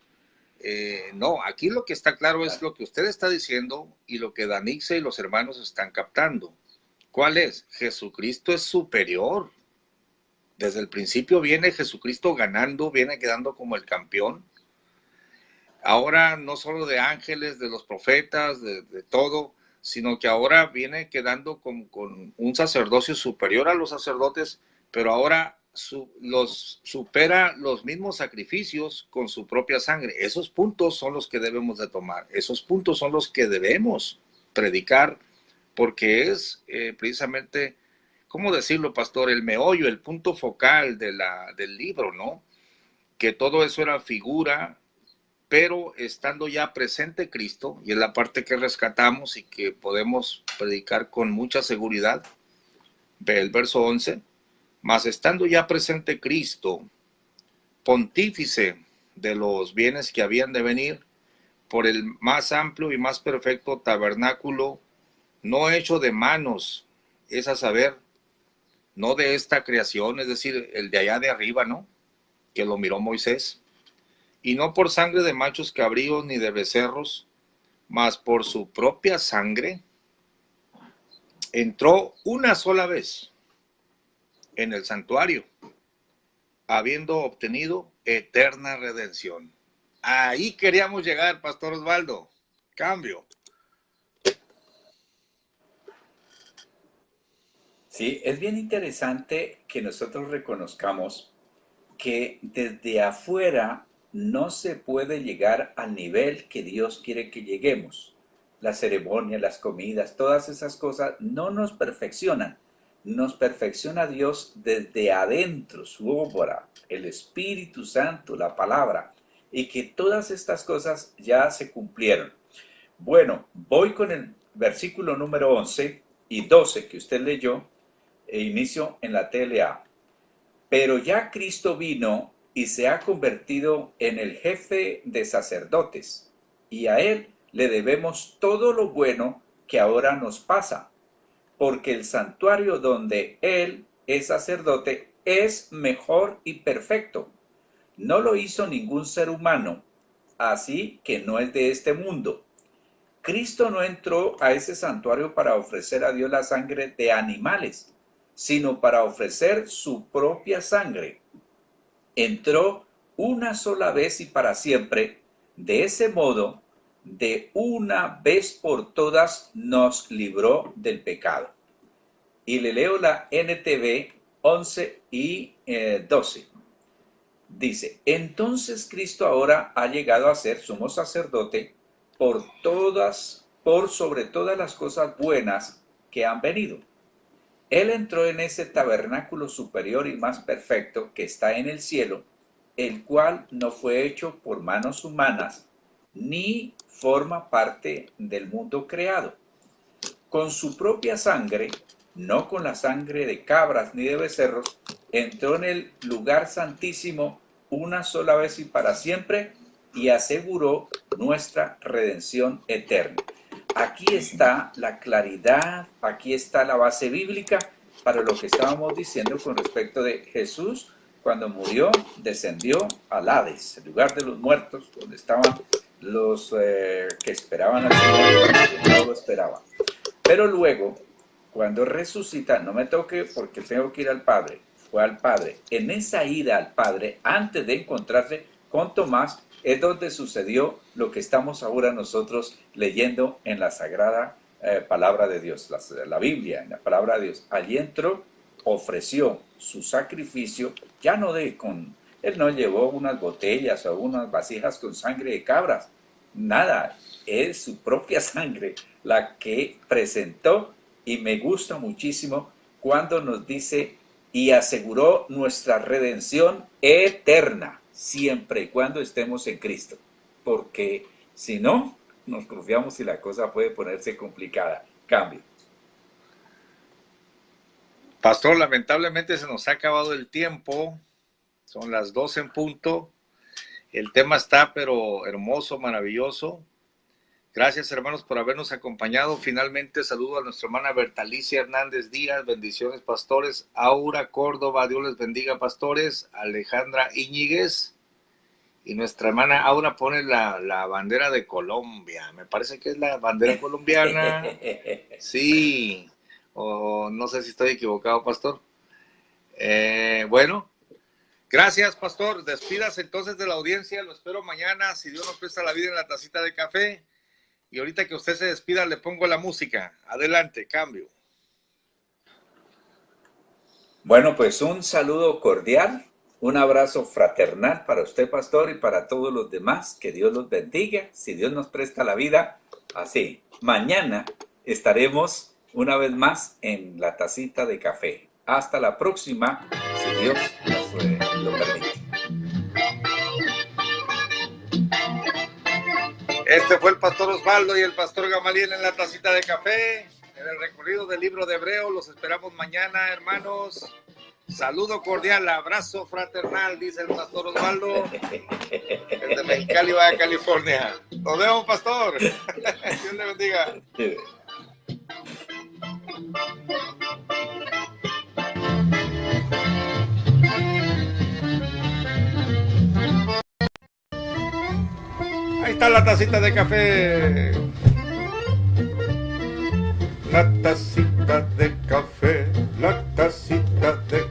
No, aquí lo que está claro es lo que usted está diciendo y lo que Danixa y los hermanos están captando. ¿Cuál es? Jesucristo es superior. Desde el principio viene Jesucristo ganando, viene quedando como el campeón. Ahora no solo de ángeles, de los profetas, de todo, sino que ahora viene quedando con un sacerdocio superior a los sacerdotes, pero ahora los supera los mismos sacrificios con su propia sangre. Esos puntos son los que debemos de tomar, esos puntos son los que debemos predicar, porque es precisamente, ¿cómo decirlo, pastor? El meollo, el punto focal del libro, ¿no? Que todo eso era figura, pero estando ya presente Cristo, y es la parte que rescatamos y que podemos predicar con mucha seguridad, ve el verso 11, mas estando ya presente Cristo, pontífice de los bienes que habían de venir, por el más amplio y más perfecto tabernáculo, no hecho de manos, es a saber, no de esta creación, es decir, el de allá de arriba, ¿no? Que lo miró Moisés, y no por sangre de machos cabríos ni de becerros, mas por su propia sangre, entró una sola vez en el santuario, habiendo obtenido eterna redención. Ahí queríamos llegar, pastor Osvaldo. Cambio. Sí, es bien interesante que nosotros reconozcamos que desde afuera no se puede llegar al nivel que Dios quiere que lleguemos. La ceremonia, las comidas, todas esas cosas no nos perfeccionan. Nos perfecciona Dios desde adentro, su obra, el Espíritu Santo, la palabra, y que todas estas cosas ya se cumplieron. Bueno, voy con el versículo número 11 y 12 que usted leyó e inicio en la TLA. Pero ya Cristo vino y se ha convertido en el jefe de sacerdotes, y a Él le debemos todo lo bueno que ahora nos pasa, porque el santuario donde Él es sacerdote es mejor y perfecto. No lo hizo ningún ser humano, así que no es de este mundo. Cristo no entró a ese santuario para ofrecer a Dios la sangre de animales, sino para ofrecer su propia sangre. Entró una sola vez y para siempre. De ese modo, de una vez por todas nos libró del pecado. Y le leo la NTV 11 y 12. Dice, entonces Cristo ahora ha llegado a ser sumo sacerdote por sobre todas las cosas buenas que han venido. Él entró en ese tabernáculo superior y más perfecto que está en el cielo, el cual no fue hecho por manos humanas, ni forma parte del mundo creado. Con su propia sangre, no con la sangre de cabras ni de becerros, entró en el lugar santísimo una sola vez y para siempre, y aseguró nuestra redención eterna. Aquí está la claridad, aquí está la base bíblica para lo que estábamos diciendo con respecto de Jesús. Cuando murió, descendió al Hades, el lugar de los muertos, donde estaban los que esperaban al Señor, que no lo esperaban. Pero luego, cuando resucita, no me toque porque tengo que ir al Padre, fue al Padre. En esa ida al Padre, antes de encontrarse con Tomás, es donde sucedió lo que estamos ahora nosotros leyendo en la sagrada palabra de Dios, la Biblia, en la palabra de Dios. Allí entró, ofreció su sacrificio, ya no él no llevó unas botellas o unas vasijas con sangre de cabras, nada, es su propia sangre la que presentó, y me gusta muchísimo cuando nos dice, y aseguró nuestra redención eterna, siempre y cuando estemos en Cristo, porque si no, nos confiamos y la cosa puede ponerse complicada. Cambio. Pastor, lamentablemente se nos ha acabado el tiempo. Son las 12 en punto. El tema está pero hermoso, maravilloso. Gracias, hermanos, por habernos acompañado. Finalmente saludo a nuestra hermana Bertalicia Hernández Díaz. Bendiciones, pastores. Aura Córdoba, Dios les bendiga, pastores. Alejandra Íñiguez. Y nuestra hermana Aura pone la bandera de Colombia. Me parece que es la bandera colombiana. Sí. O no sé si estoy equivocado, pastor. Bueno. Gracias, pastor. Despídase entonces de la audiencia. Lo espero mañana, si Dios nos presta la vida, en la tacita de café. Y ahorita que usted se despida, le pongo la música. Adelante, cambio. Bueno, pues un saludo cordial, un abrazo fraternal para usted, pastor, y para todos los demás. Que Dios los bendiga. Si Dios nos presta la vida, así. Mañana estaremos una vez más en la tacita de café. Hasta la próxima, si Dios nos lo permite. Este fue el pastor Osvaldo y el pastor Gamaliel en la tacita de café, en el recorrido del libro de Hebreo. Los esperamos mañana, hermanos. Saludo cordial, abrazo fraternal, dice el pastor Osvaldo, desde Mexicali, Baja California. Nos vemos, pastor. Dios le bendiga. Ahí está la tacita de café. La tacita de café, la tacita de